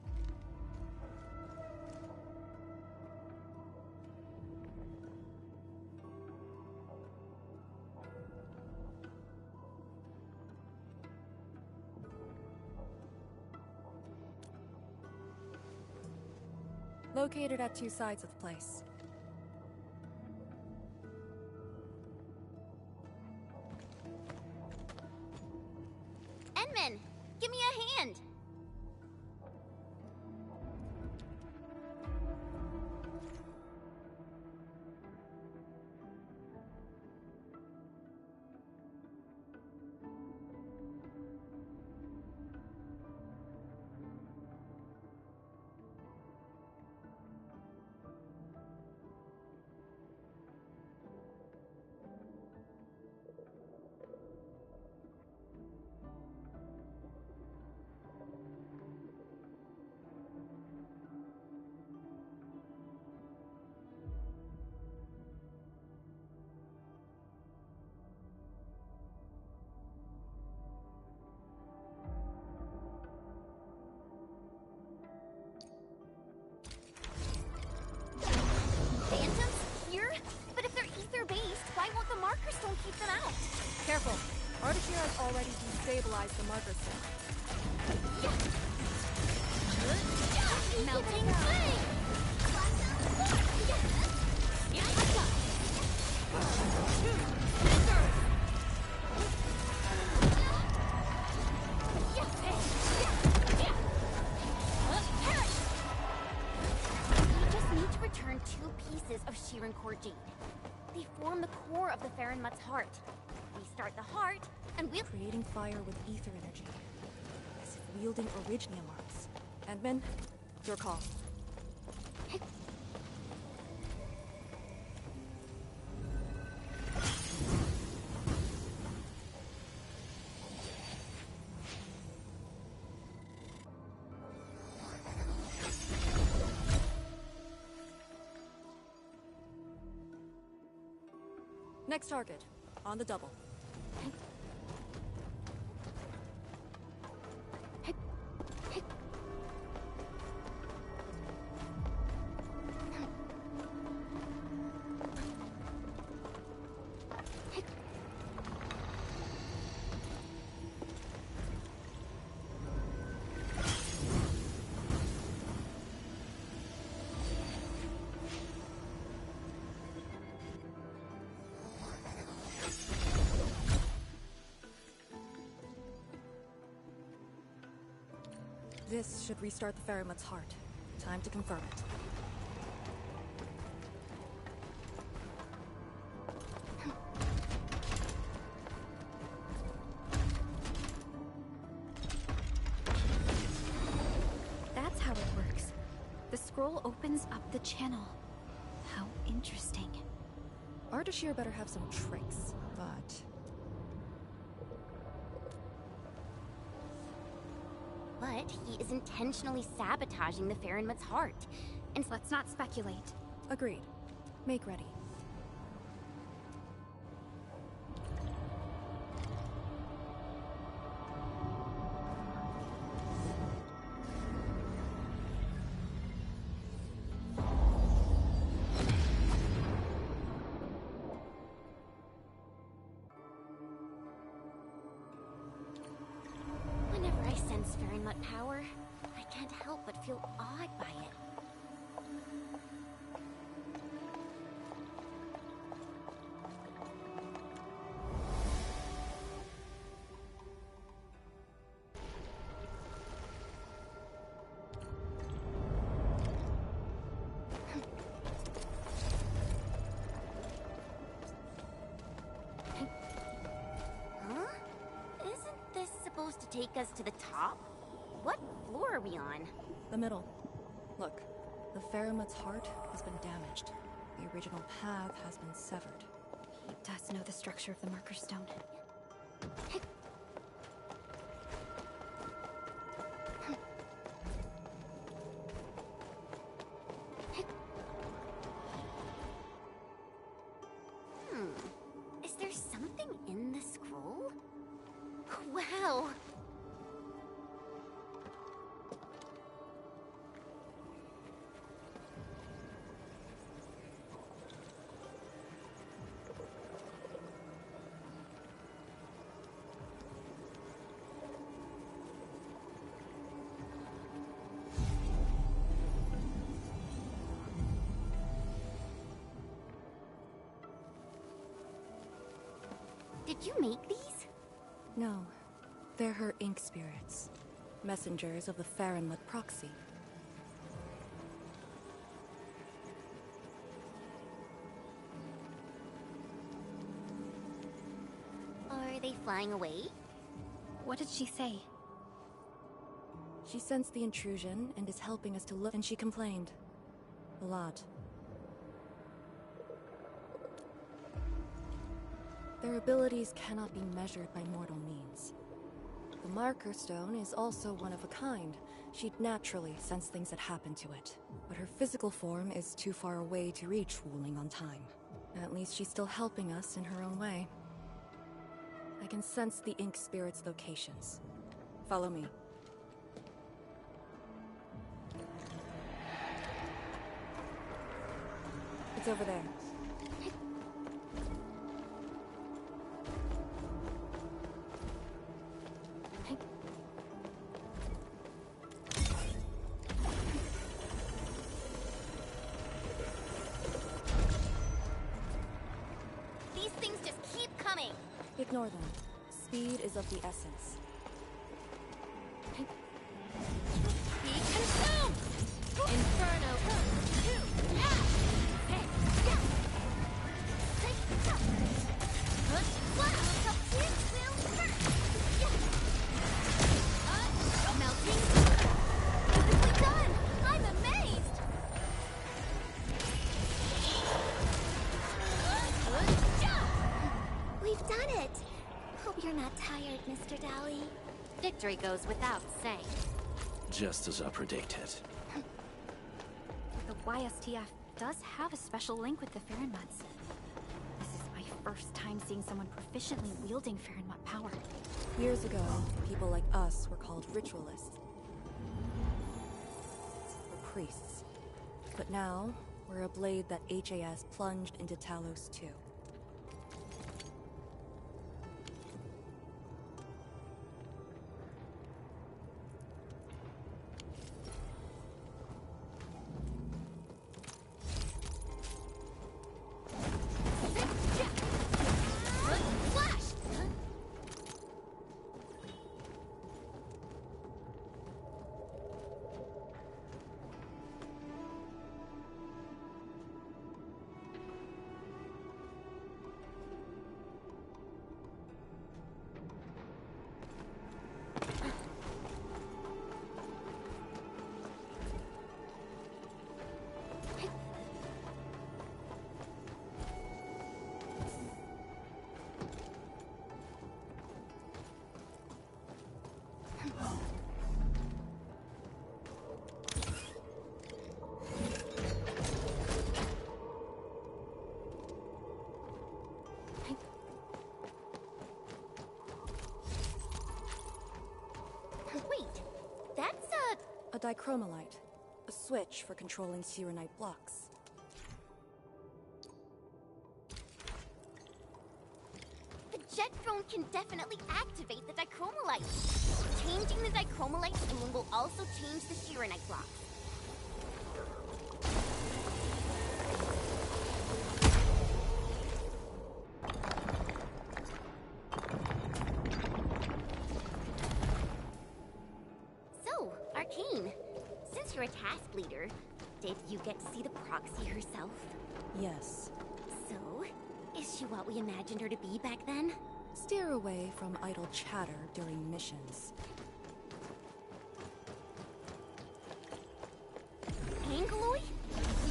Located at two sides of the place. Endman, give me a hand. won't keep them out. Careful. Ardashir has already destabilized the marker stone. Melting flame! Return 2 pieces of Sheeran Core Jade. They form the core of the Farron Mutt's heart. Restart the heart, and we'll— Creating fire with ether energy. As if wielding Orignium arms. Edmund, your call. Next target, on the double. This should restart the Faramut's heart. Time to confirm it. That's how it works. The scroll opens up the channel. How interesting. Ardashir better have some tricks, but... But he is intentionally sabotaging the Farron Mutt's heart. And let's not speculate. Agreed. Make ready. Whenever I sense Farron Mutt power, I can't help but feel awed by it. Supposed to take us to the top? What floor are we on? The middle. Look, the Faramut's heart has been damaged. The original path has been severed. He does know the structure of the marker stone. Is there something in the scroll? Wow! Did you make these? No. They're her ink spirits. Messengers of the Faramut proxy. Are they flying away? What did she say? She sensed the intrusion and is helping us to look, and she complained. A lot. Their abilities cannot be measured by mortal means. The marker stone is also one of a kind. She'd naturally sense things that happen to it. But her physical form is too far away to reach Wuling on time. At least she's still helping us in her own way. I can sense the ink spirit's locations. Follow me. It's over there. coming! Ignore them. Speed is of the essence. Be consumed! Inferno! Melting! Beautifully done! I'm amazed! We've done it! Hope you're not tired, Mr. Dally. Victory goes without saying. Just as I predicted. The YSTF does have a special link with the Fahrenmuts. This is my first time seeing someone proficiently wielding Fahrenmut power. Years ago, people like us were called ritualists. Or priests. But now, we're a blade that HAS plunged into Talos too. Wait, that's a dichromolite. A switch for controlling Serenite blocks. The jet drone can definitely activate the dichromolite. Changing the dichromolite zoom will also change the Serenite block. So, Arcane, since you're a task leader, did you get to see the proxy herself? Yes. So, is she what we imagined her to be back then? Steer away from idle chatter during missions. Angaloy?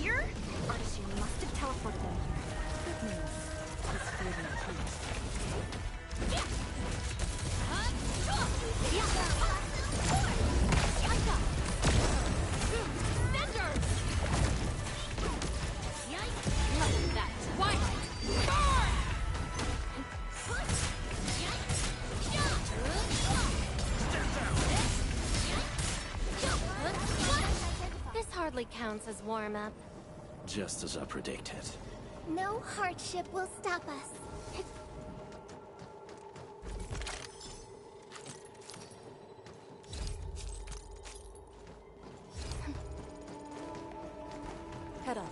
Here? Artisan must have teleported them here. Good news. It's fading too. This hardly counts as warm-up. Just as I predicted. No hardship will stop us. Head on.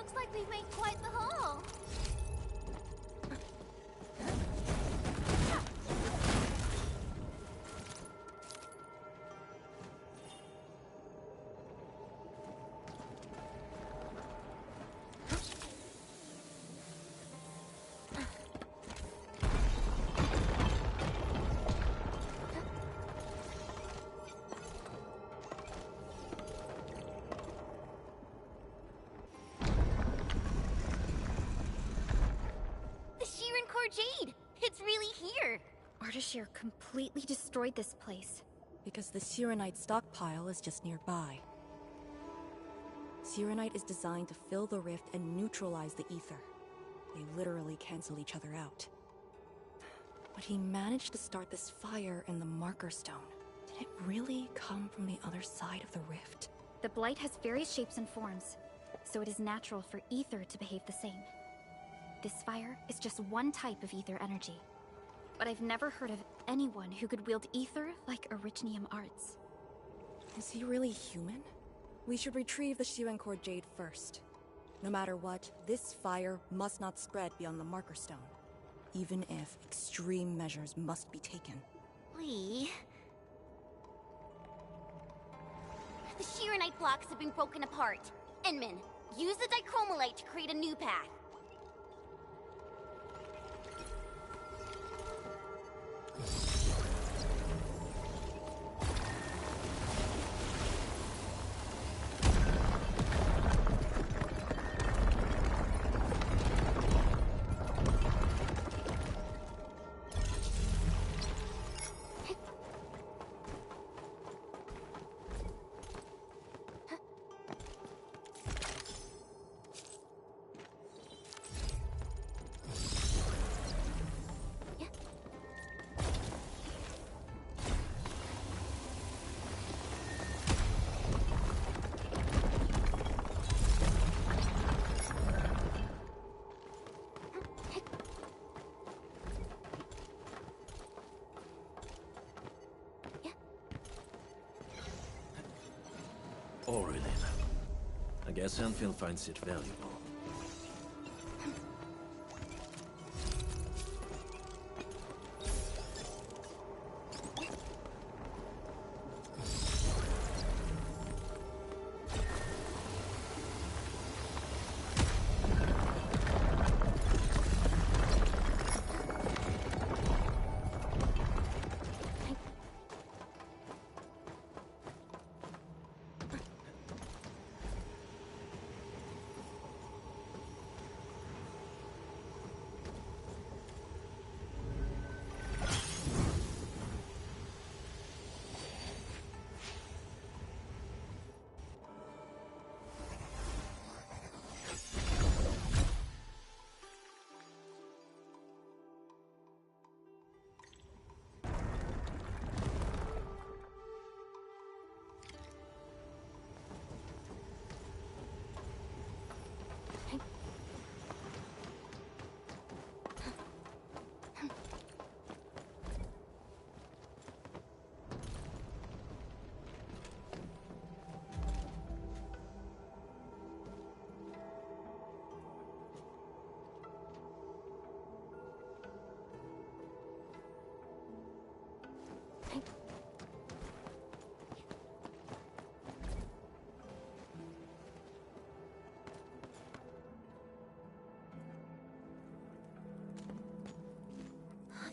Looks like we've made quite the haul. Jade! It's really here! Ardashir completely destroyed this place. Because the Sirenite stockpile is just nearby. Sirenite is designed to fill the rift and neutralize the ether. They literally cancel each other out. But he managed to start this fire in the Marker Stone. Did it really come from the other side of the rift? The Blight has various shapes and forms, so it is natural for ether to behave the same. This fire is just one type of ether energy. But I've never heard of anyone who could wield ether like Arichnium arts. Is he really human? We should retrieve the Shirencore Jade first. No matter what, this fire must not spread beyond the Marker Stone. Even if extreme measures must be taken. The Shirenite blocks have been broken apart. Enman, use the dichromolite to create a new path. Ori then. I guess Endfield finds it valuable.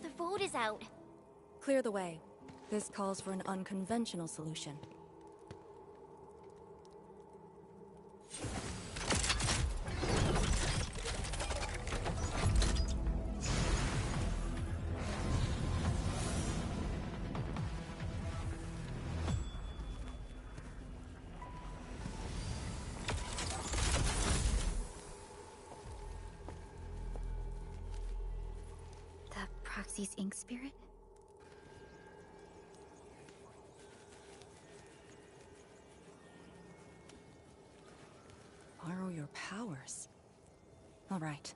The road is out. Clear the way. This calls for an unconventional solution. Proxy's ink spirit? Borrow your powers. All right.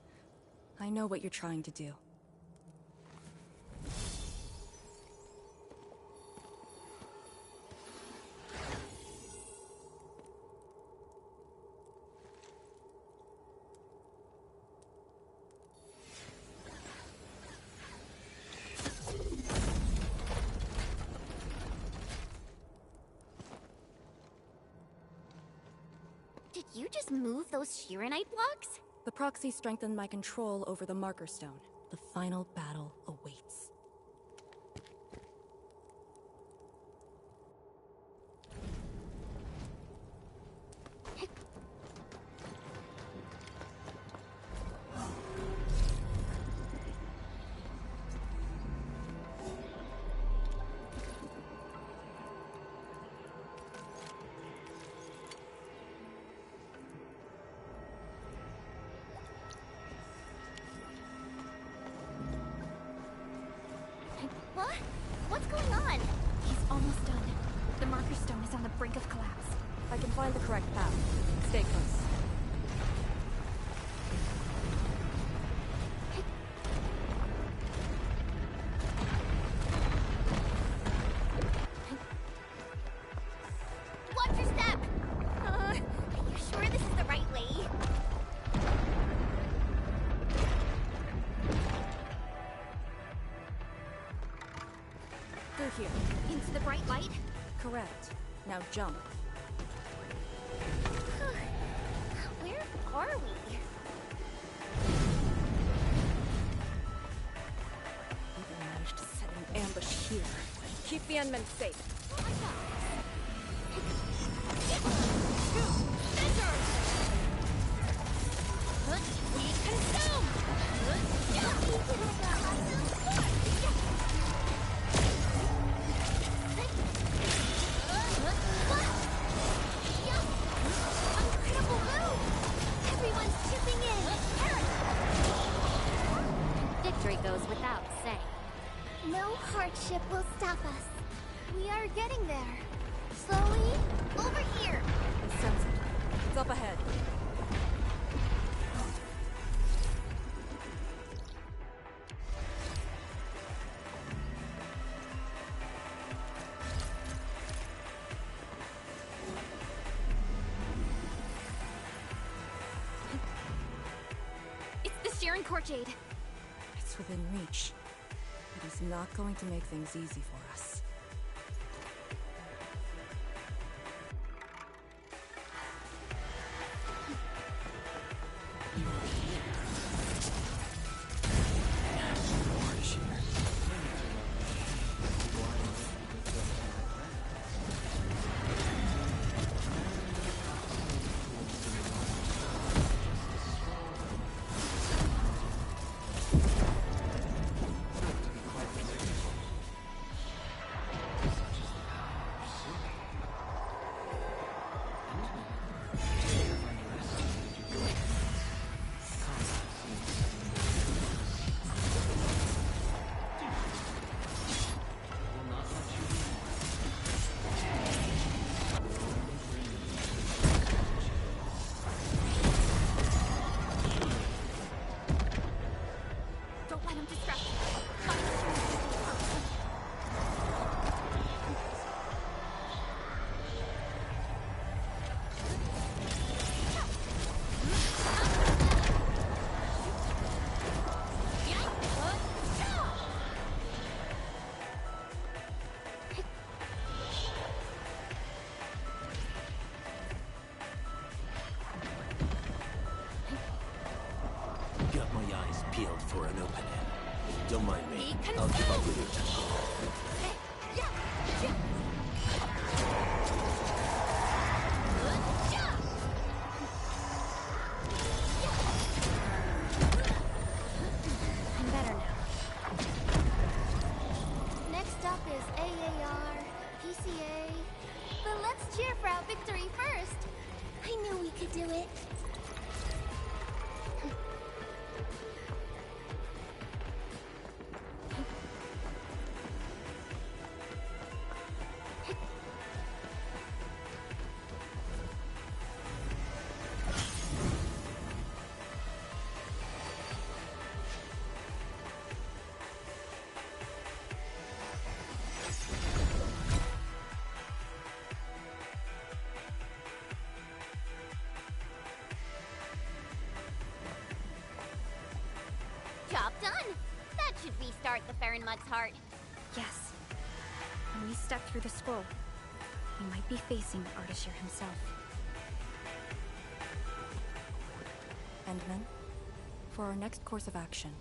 I know what you're trying to do. you just move those Shirenite blocks? The proxy strengthened my control over the marker stone. The final battle awaits. What? What's going on? He's almost done. The marker stone is on the brink of collapse. I can find the correct path. Stay close. Watch your step! Are you sure this is the right way? Through here. Into the bright light? Correct. Now jump. Where are we? Even managed to set an ambush here. Keep the Endmen safe. Victory goes without saying. No hardship will stop us. We are getting there. Slowly, over here. I sense it. It's up ahead. It's the Sharon Corjade. It's within reach. It is not going to make things easy for us. Got my eyes peeled for an opening. Don't mind me. I'll keep up with your tempo. I'm better now. Next up is AAR, PCA. But let's cheer for our victory first. I knew we could do it. Job done! That should restart the Farronmut's heart. Yes. When we step through the scroll, we might be facing Ardashir himself. Endman, for our next course of action.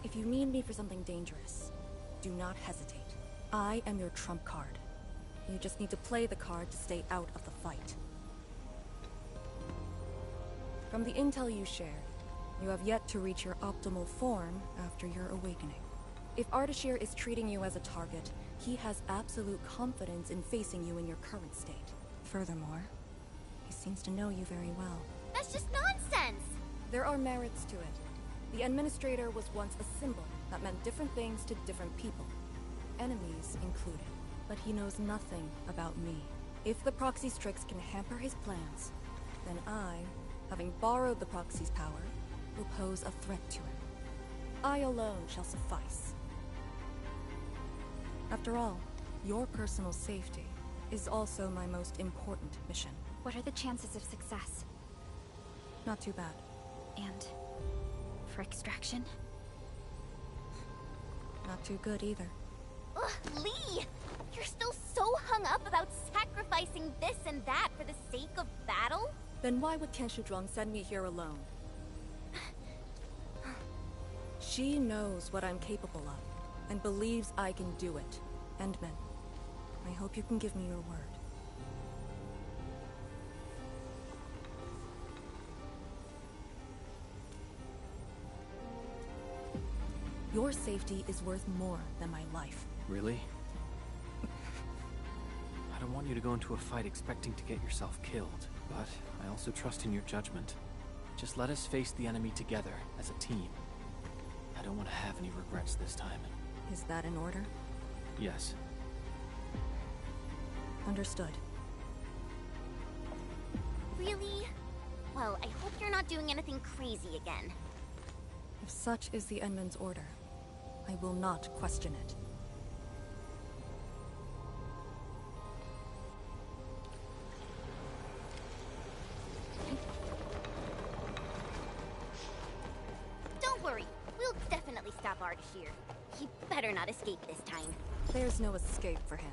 If you need me for something dangerous, do not hesitate. I am your trump card. You just need to play the card to stay out of the fight. From the intel you shared, you have yet to reach your optimal form after your awakening. If Ardashir is treating you as a target, he has absolute confidence in facing you in your current state. Furthermore, he seems to know you very well. That's just nonsense! There are merits to it. The Administrator was once a symbol that meant different things to different people, enemies included. But he knows nothing about me. If the Proxy's tricks can hamper his plans, then I, having borrowed the Proxy's power, will pose a threat to him. I alone shall suffice. After all, your personal safety is also my most important mission. What are the chances of success? Not too bad. And for extraction? Not too good either. Ugh, Lee! You're still so hung up about sacrificing this and that for the sake of battle? Then why would Tian Shudrong send me here alone? She knows what I'm capable of, and believes I can do it. Endman, I hope you can give me your word. Your safety is worth more than my life. Really? I don't want you to go into a fight expecting to get yourself killed, but I also trust in your judgment. Just let us face the enemy together, as a team. I don't want to have any regrets this time. Is that in order? Yes. Understood. Really? Well, I hope you're not doing anything crazy again. If such is the Endman's order, I will not question it. Don't worry, we'll definitely stop Ardashir. He better not escape this time. There's no escape for him.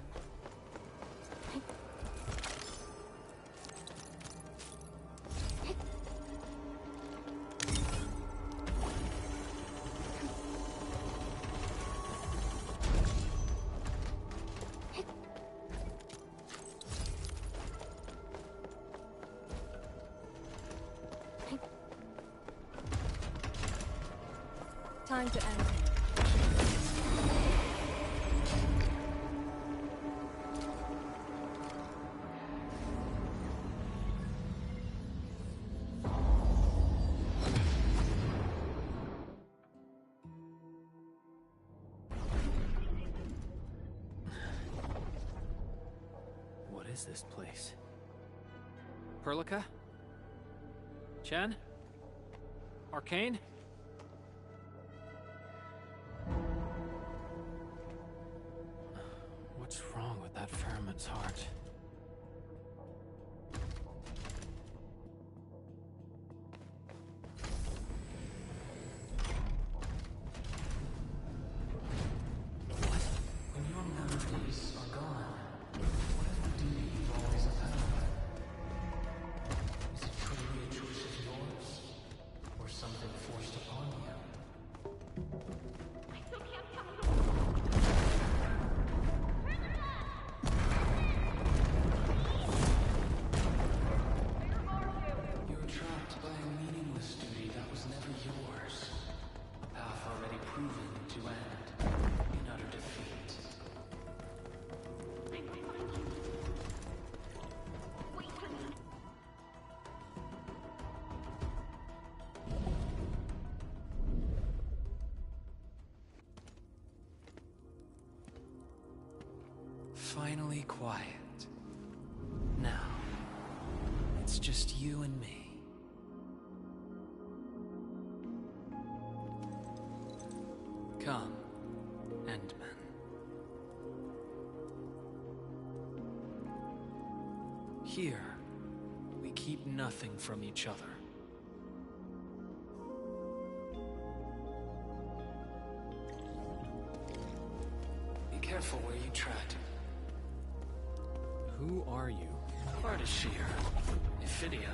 Time to end him. What is this place? Perlica? Chen? Arcane? What's wrong with that Ferment's heart? When your memories are gone, what is the duty you've always upheld? Is it truly a choice of yours, or something forced upon you? You're trapped by a meaningless duty that was never yours. A path already proven to end in utter defeat. Finally quiet. Now, it's just you and me. Come, Endman. Here, we keep nothing from each other. Be careful where you tread. Who are you? Ardashir, Ephidia,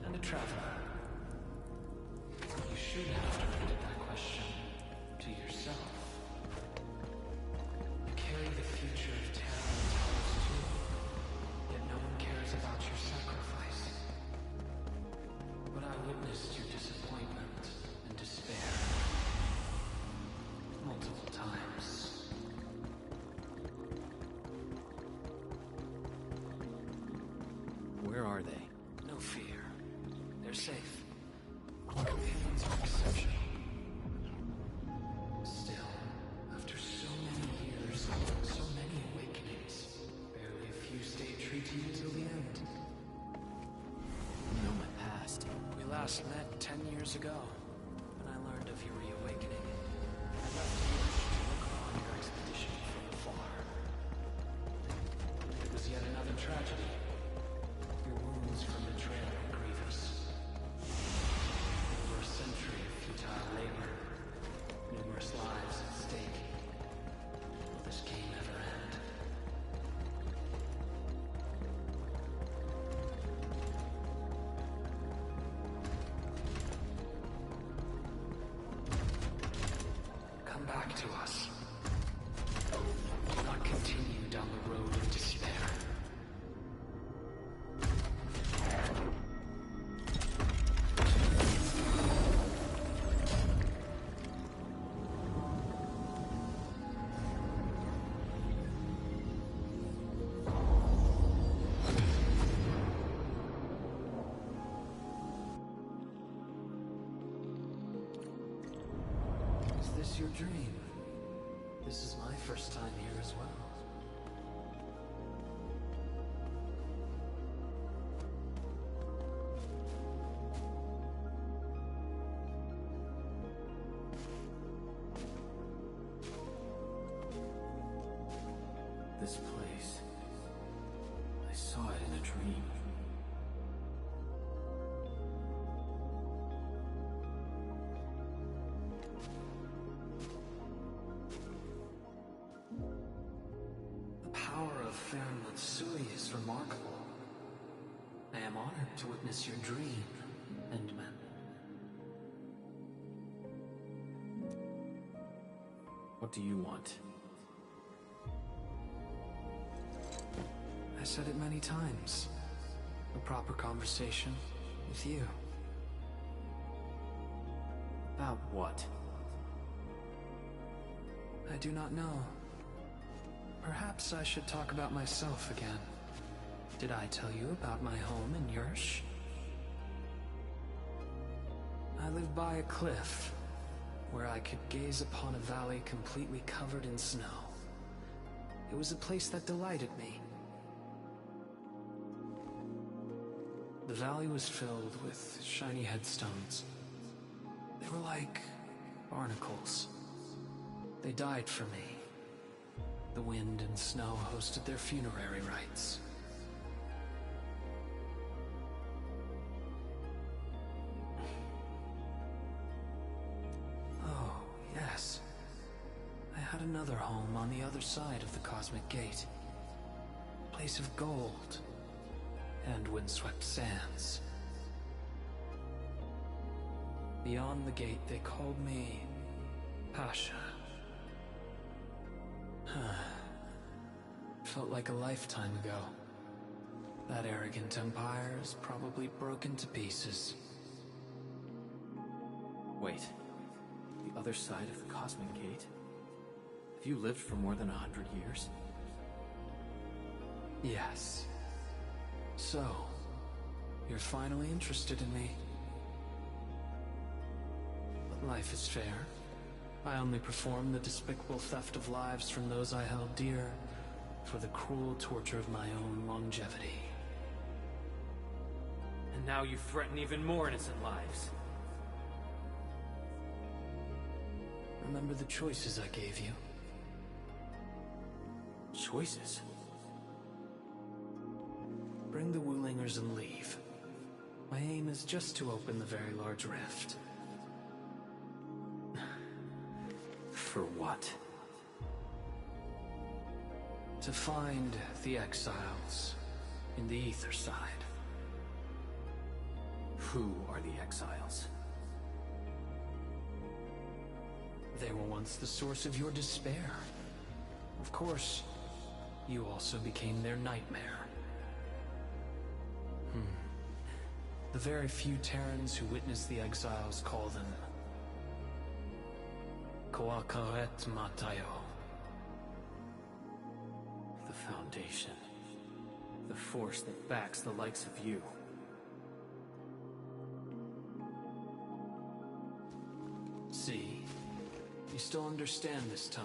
and a traveler. You should have directed that question to yourself. You carry the future of Terra and Talos too, yet no one cares about your sacrifice. But I witnessed your disappointment and despair multiple times. Where are they? No fear. They're safe. Companions are exceptional. Still, after so many years, so many awakenings, barely a few stay true to you till the end. You know my past. We last met 10 years ago, when I learned of your reawakening. I left you to look on your expedition from afar. It was yet another tragedy. Your wounds from betrayal were grievous. Over a century of futile labor, numerous lives at stake. Will this game ever end? Come back to us. Do not continue down the road of despair. Is this your dream? This is my first time here as well. This place. I saw it in a dream. The power of Fairn Matsui is remarkable. I am honored to witness your dream, Endman. What do you want? I said it many times. A proper conversation with you. About what? I do not know. Perhaps I should talk about myself again. Did I tell you about my home in Yersh? I lived by a cliff, where I could gaze upon a valley completely covered in snow. It was a place that delighted me. The valley was filled with shiny headstones. They were like barnacles. They died for me. The wind and snow hosted their funerary rites. Oh, yes. I had another home on the other side of the Cosmic Gate. A place of gold and windswept sands. Beyond the gate, they called me Pasha. Felt like a lifetime ago. That arrogant empire is probably broken to pieces. Wait. The other side of the Cosmic Gate? Have you lived for more than 100 years? Yes. So, you're finally interested in me. But life is fair. I only perform the despicable theft of lives from those I held dear for the cruel torture of my own longevity. And now you threaten even more innocent lives. Remember the choices I gave you? Choices? Bring the Wulingers and leave. My aim is just to open the very large rift. For what? To find the exiles in the ether side. Who are the exiles? They were once the source of your despair. Of course, you also became their nightmare. The very few Terrans who witnessed the exiles call them Koakaret Matayo. The Foundation. The force that backs the likes of you. See? You still understand this tongue.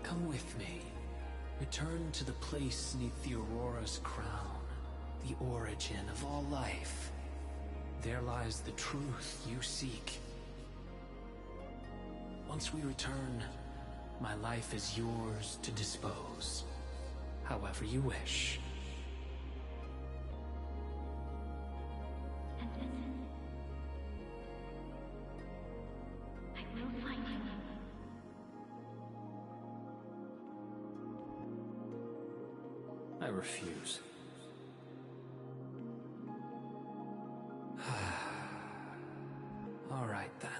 Come with me. Return to the place neath the Aurora's crown. The origin of all life. There lies the truth you seek. Once we return, my life is yours to dispose, however you wish. I will find you. I refuse. All right, then.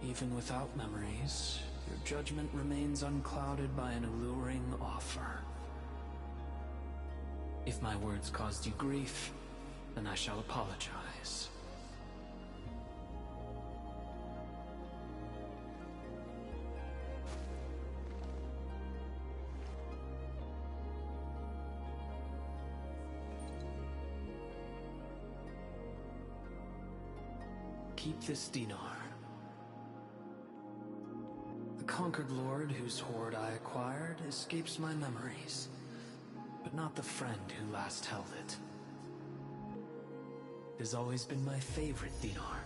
Even without memories, your judgment remains unclouded by an alluring offer. If my words caused you grief, then I shall apologize. Keep this dinar. The conquered lord whose hoard I acquired escapes my memories, but not the friend who last held it. It has always been my favorite dinar.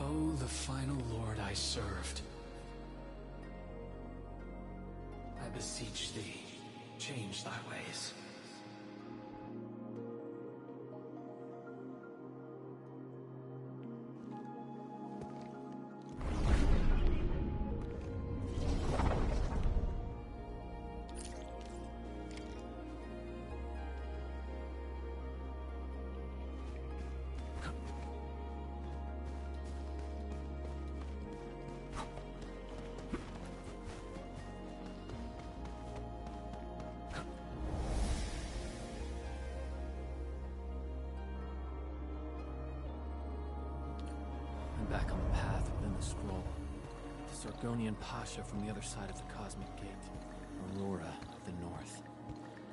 Oh, the final lord I served. I beseech thee, change thy ways. Back on the path within the scroll. The Sargonian Pasha from the other side of the Cosmic Gate. Aurora of the North.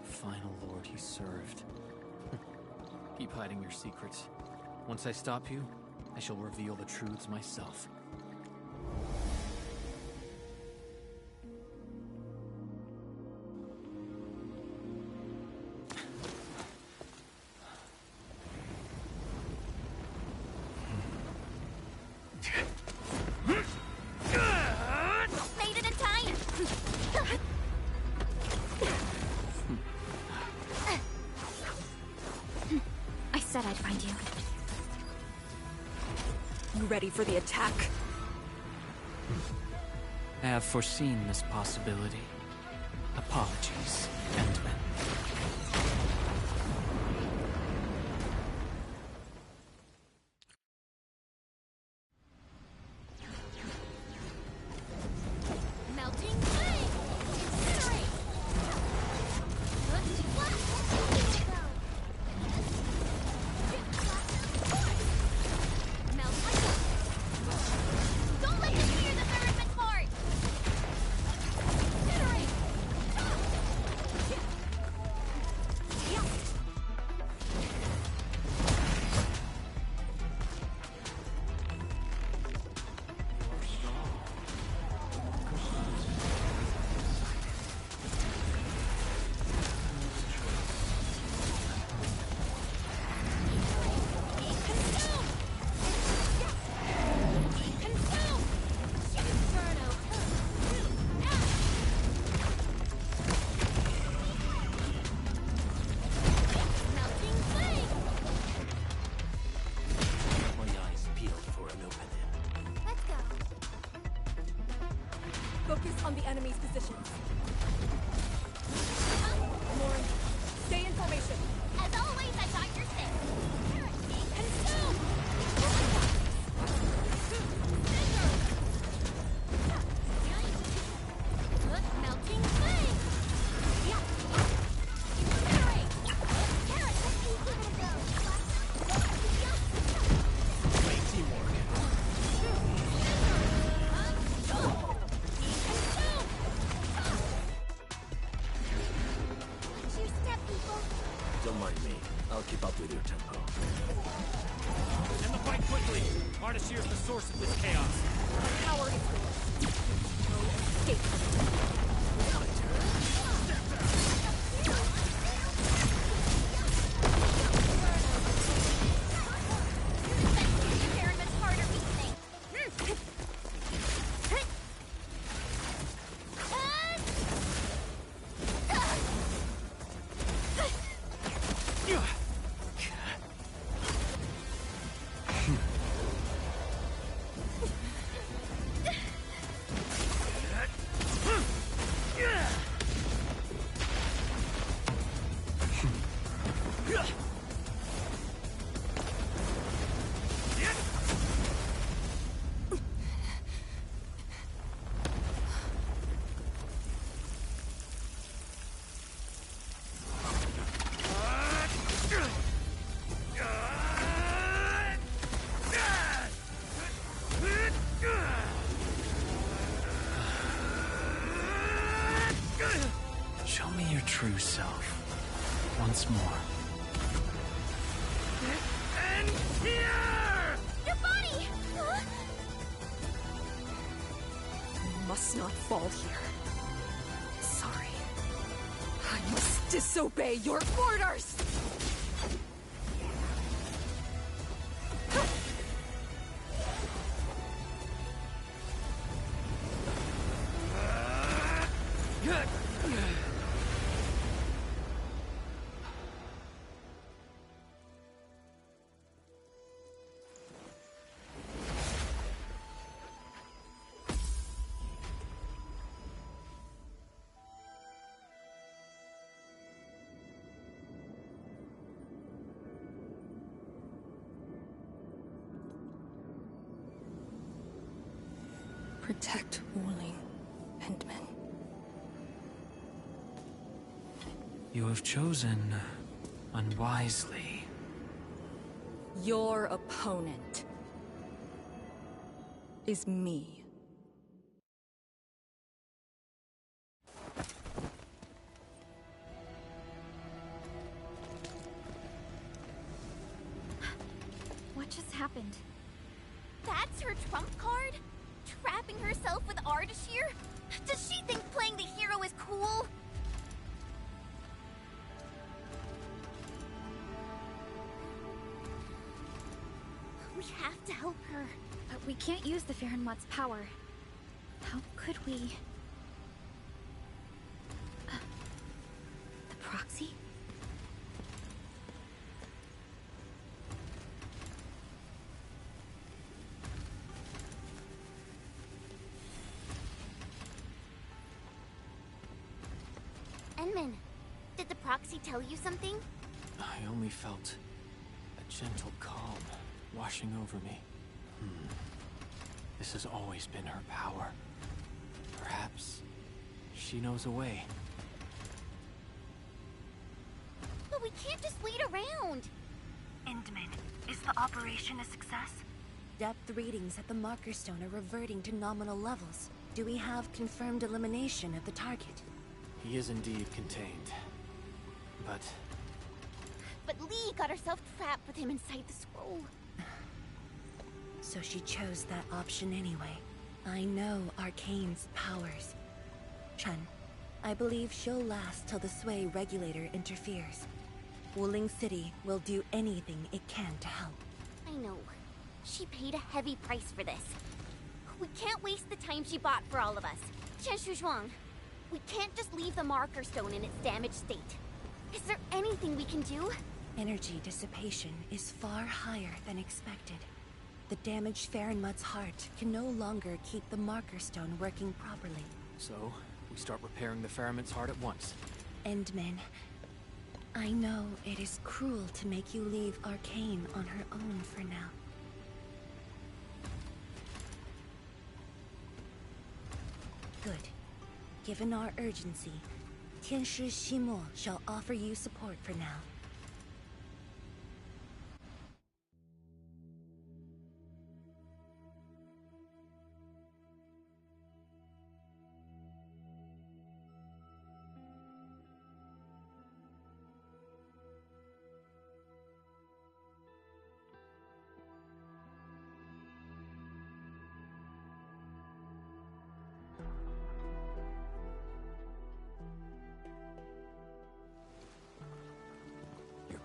Final lord he served. Keep hiding your secrets. Once I stop you, I shall reveal the truths myself. I'd find you. You ready for the attack? I have foreseen this possibility. Apologies, Endman. on the enemy's positions. Lauren, stay in formation. As always, I got your six. Consume! Melting flame! Great teamwork. Watch your step, people. Don't mind me. I'll keep up with your tempo. End the fight quickly! Ardashir is the source of this chaos. Power is yours. No escape. Show me your true self. Once more. And here! Your body! Huh? You must not fall here. Sorry. I must disobey your orders! Protect Wuling, Endman. You have chosen unwisely. Your opponent is me. What just happened? That's her trump card? Trapping herself with Ardashir? Does she think playing the hero is cool? We have to help her. But we can't use the Farenwat's power. How could we... the proxy? Enman, did the proxy tell you something? I only felt a gentle calm washing over me. This has always been her power. Perhaps she knows a way. But we can't just wait around. Endman, is the operation a success? Depth readings at the marker stone are reverting to nominal levels. Do we have confirmed elimination of the target? He is indeed contained. But Lee got herself trapped with him inside the scroll. So she chose that option anyway. I know Arcane's powers. Chen, I believe she'll last till the Sway regulator interferes. Wuling City will do anything it can to help. I know. She paid a heavy price for this. We can't waste the time she bought for all of us. Chen Shuzhuang, we can't just leave the marker stone in its damaged state. Is there anything we can do? Energy dissipation is far higher than expected. The damaged Farenmut's heart can no longer keep the marker stone working properly. So, we start repairing the Ferryman's heart at once. Endman, I know it is cruel to make you leave Arcane on her own for now. Good. Given our urgency, Tianshi Ximo shall offer you support for now.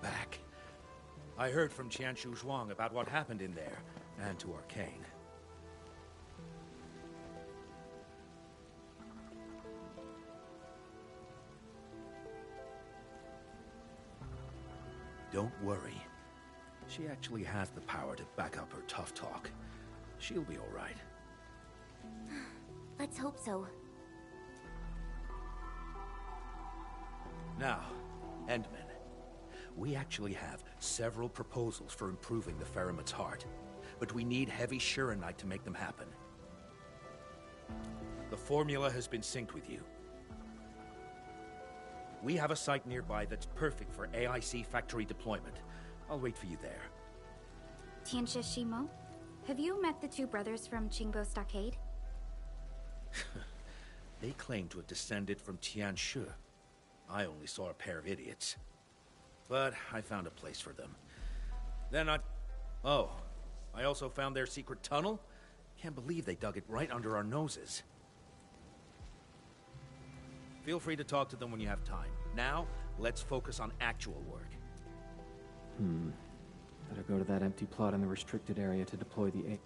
Back. I heard from Qianshu Zhuang about what happened in there, and to Arcane. Don't worry. She actually has the power to back up her tough talk. She'll be all right. Let's hope so. Now, Endman. We actually have several proposals for improving the Ferryman's heart, but we need heavy Shurenite to make them happen. The formula has been synced with you. We have a site nearby that's perfect for AIC factory deployment. I'll wait for you there. Tianshi Ximo, have you met the two brothers from Qingbo Stockade? They claim to have descended from Tianshu. I only saw a pair of idiots. But I found a place for them. Then Oh, I also found their secret tunnel. Can't believe they dug it right under our noses. Feel free to talk to them when you have time. Now, let's focus on actual work. Better go to that empty plot in the restricted area to deploy the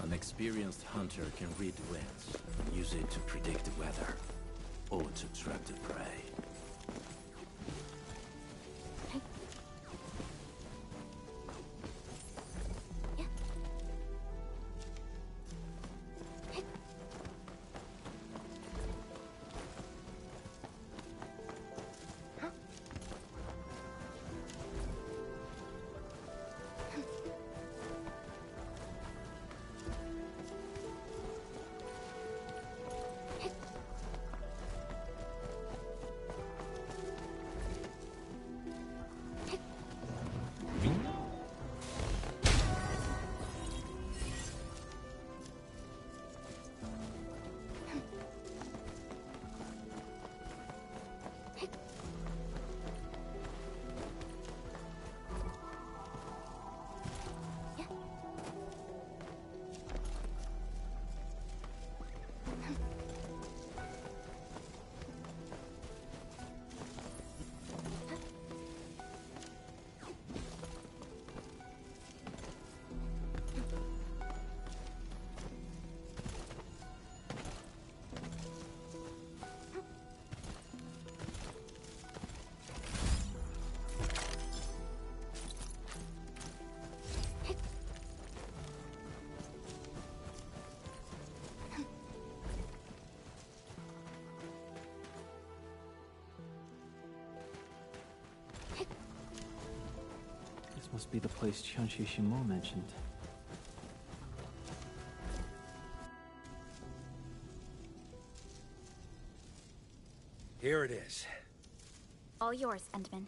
An experienced hunter can read the winds, use it to predict the weather, or to trap the prey. Must be the place Qianxi Shimo mentioned. Here it is. All yours, Endman.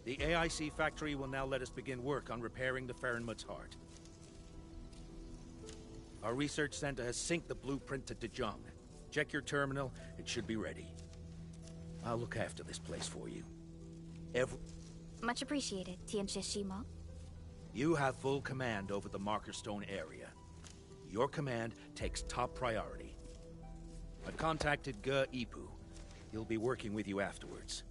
The AIC factory will now let us begin work on repairing the Farenmut's heart. Our research center has synced the blueprint to Dejong. Check your terminal, it should be ready. I'll look after this place for you. Much appreciated, Tianxia Shimo. You have full command over the Marker Stone area. Your command takes top priority. I've contacted Ge Ipu. He'll be working with you afterwards.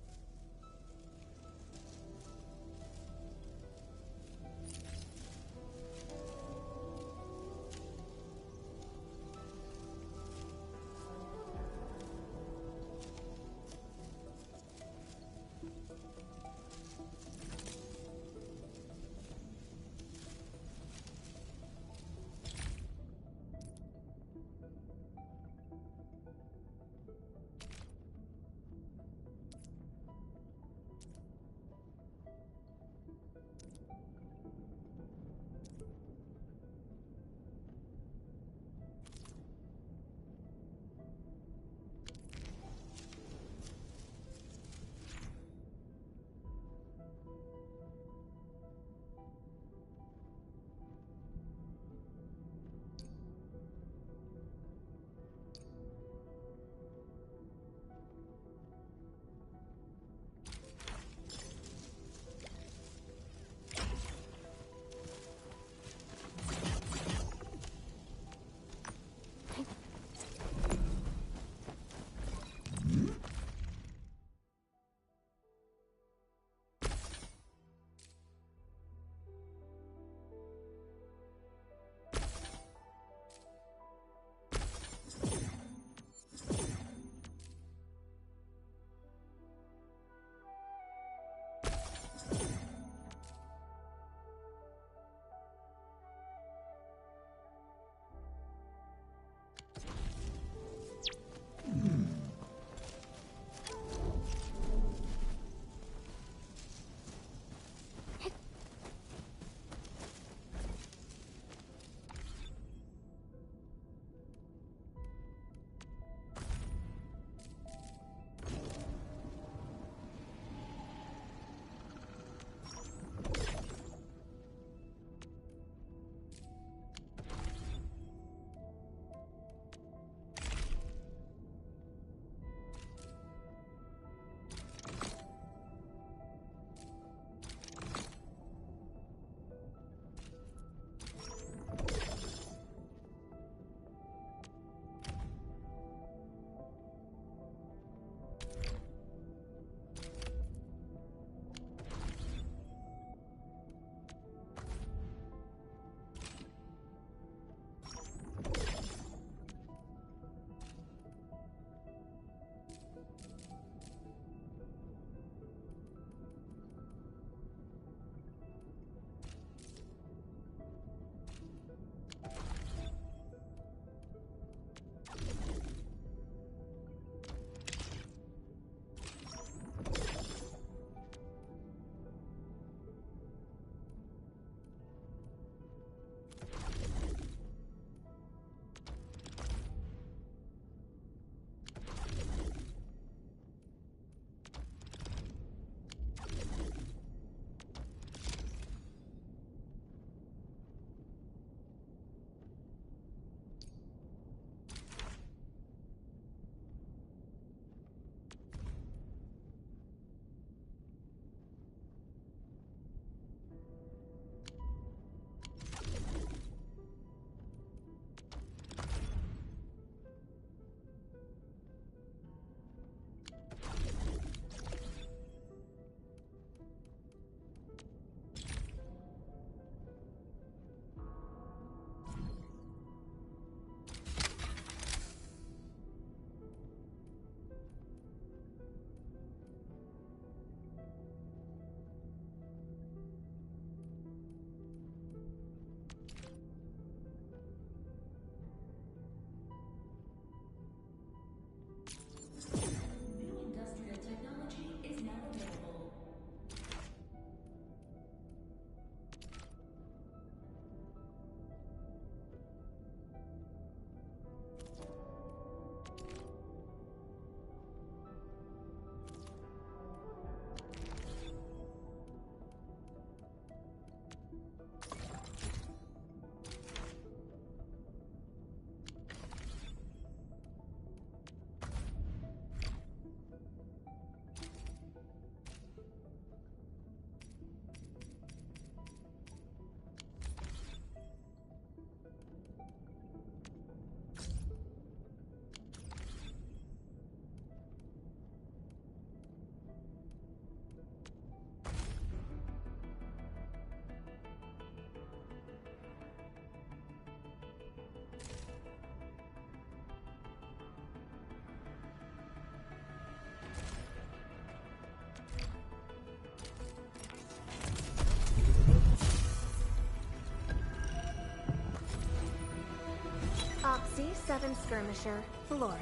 7 Skirmisher, Fluorite.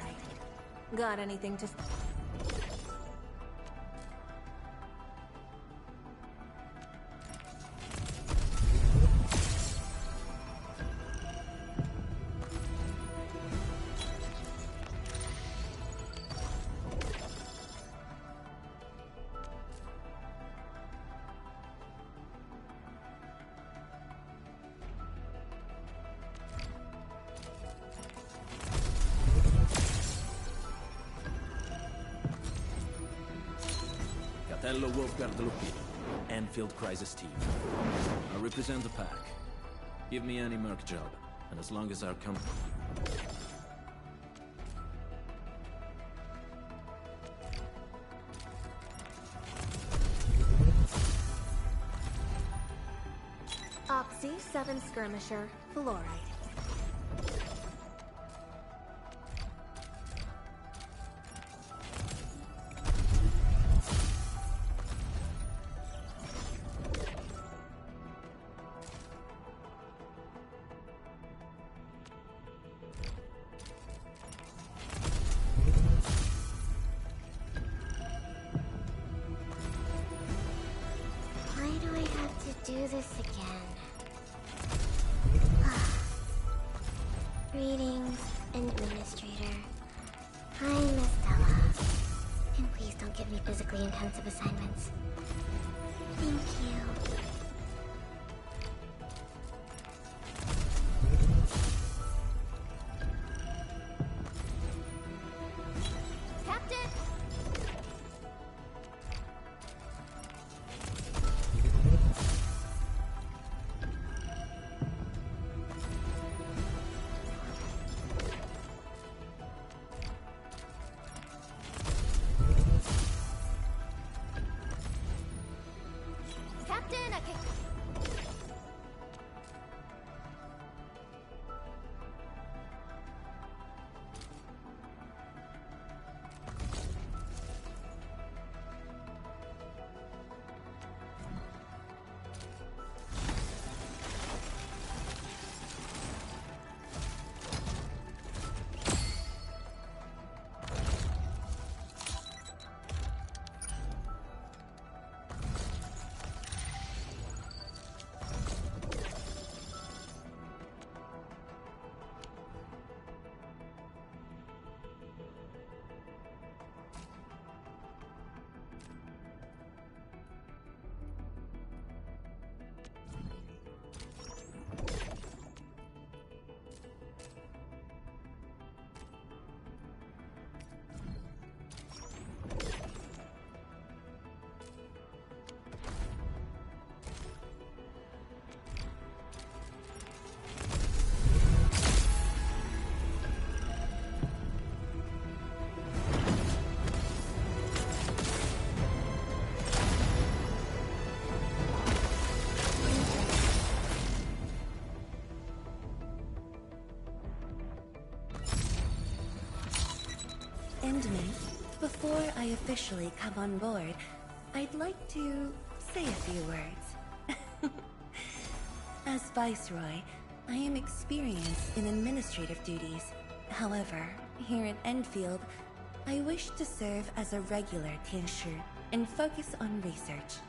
Got anything to... Hello, Wolfgang Lupino, Endfield Crisis Team. I represent the pack. Give me any merc job, and as long as our company... Oxy 7 Skirmisher, Fluorite. Why do I have to do this again? Greetings, Administrator. I'm Estella. And please don't give me physically intensive assignments. Thank you. Captain! Captain, okay. Endmate, before I officially come on board, I'd like to say a few words. As Viceroy, I am experienced in administrative duties. However, here at Endfield, I wish to serve as a regular Tianshi and focus on research.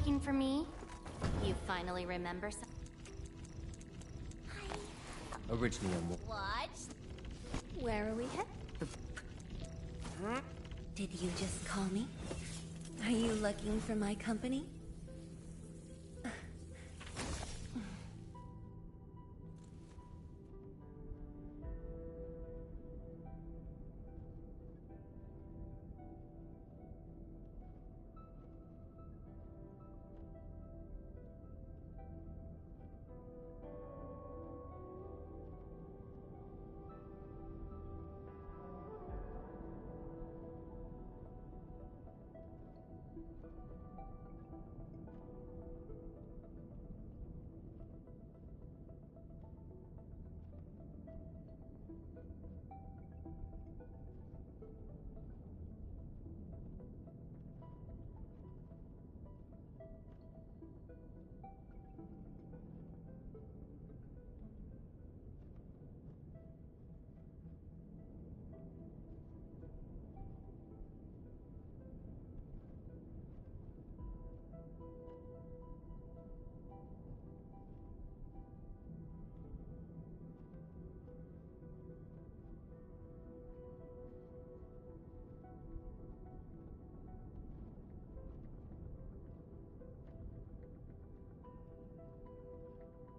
looking for me? You finally remember some... Originally on What? Where are we headed? Did you just call me? Are you looking for my company?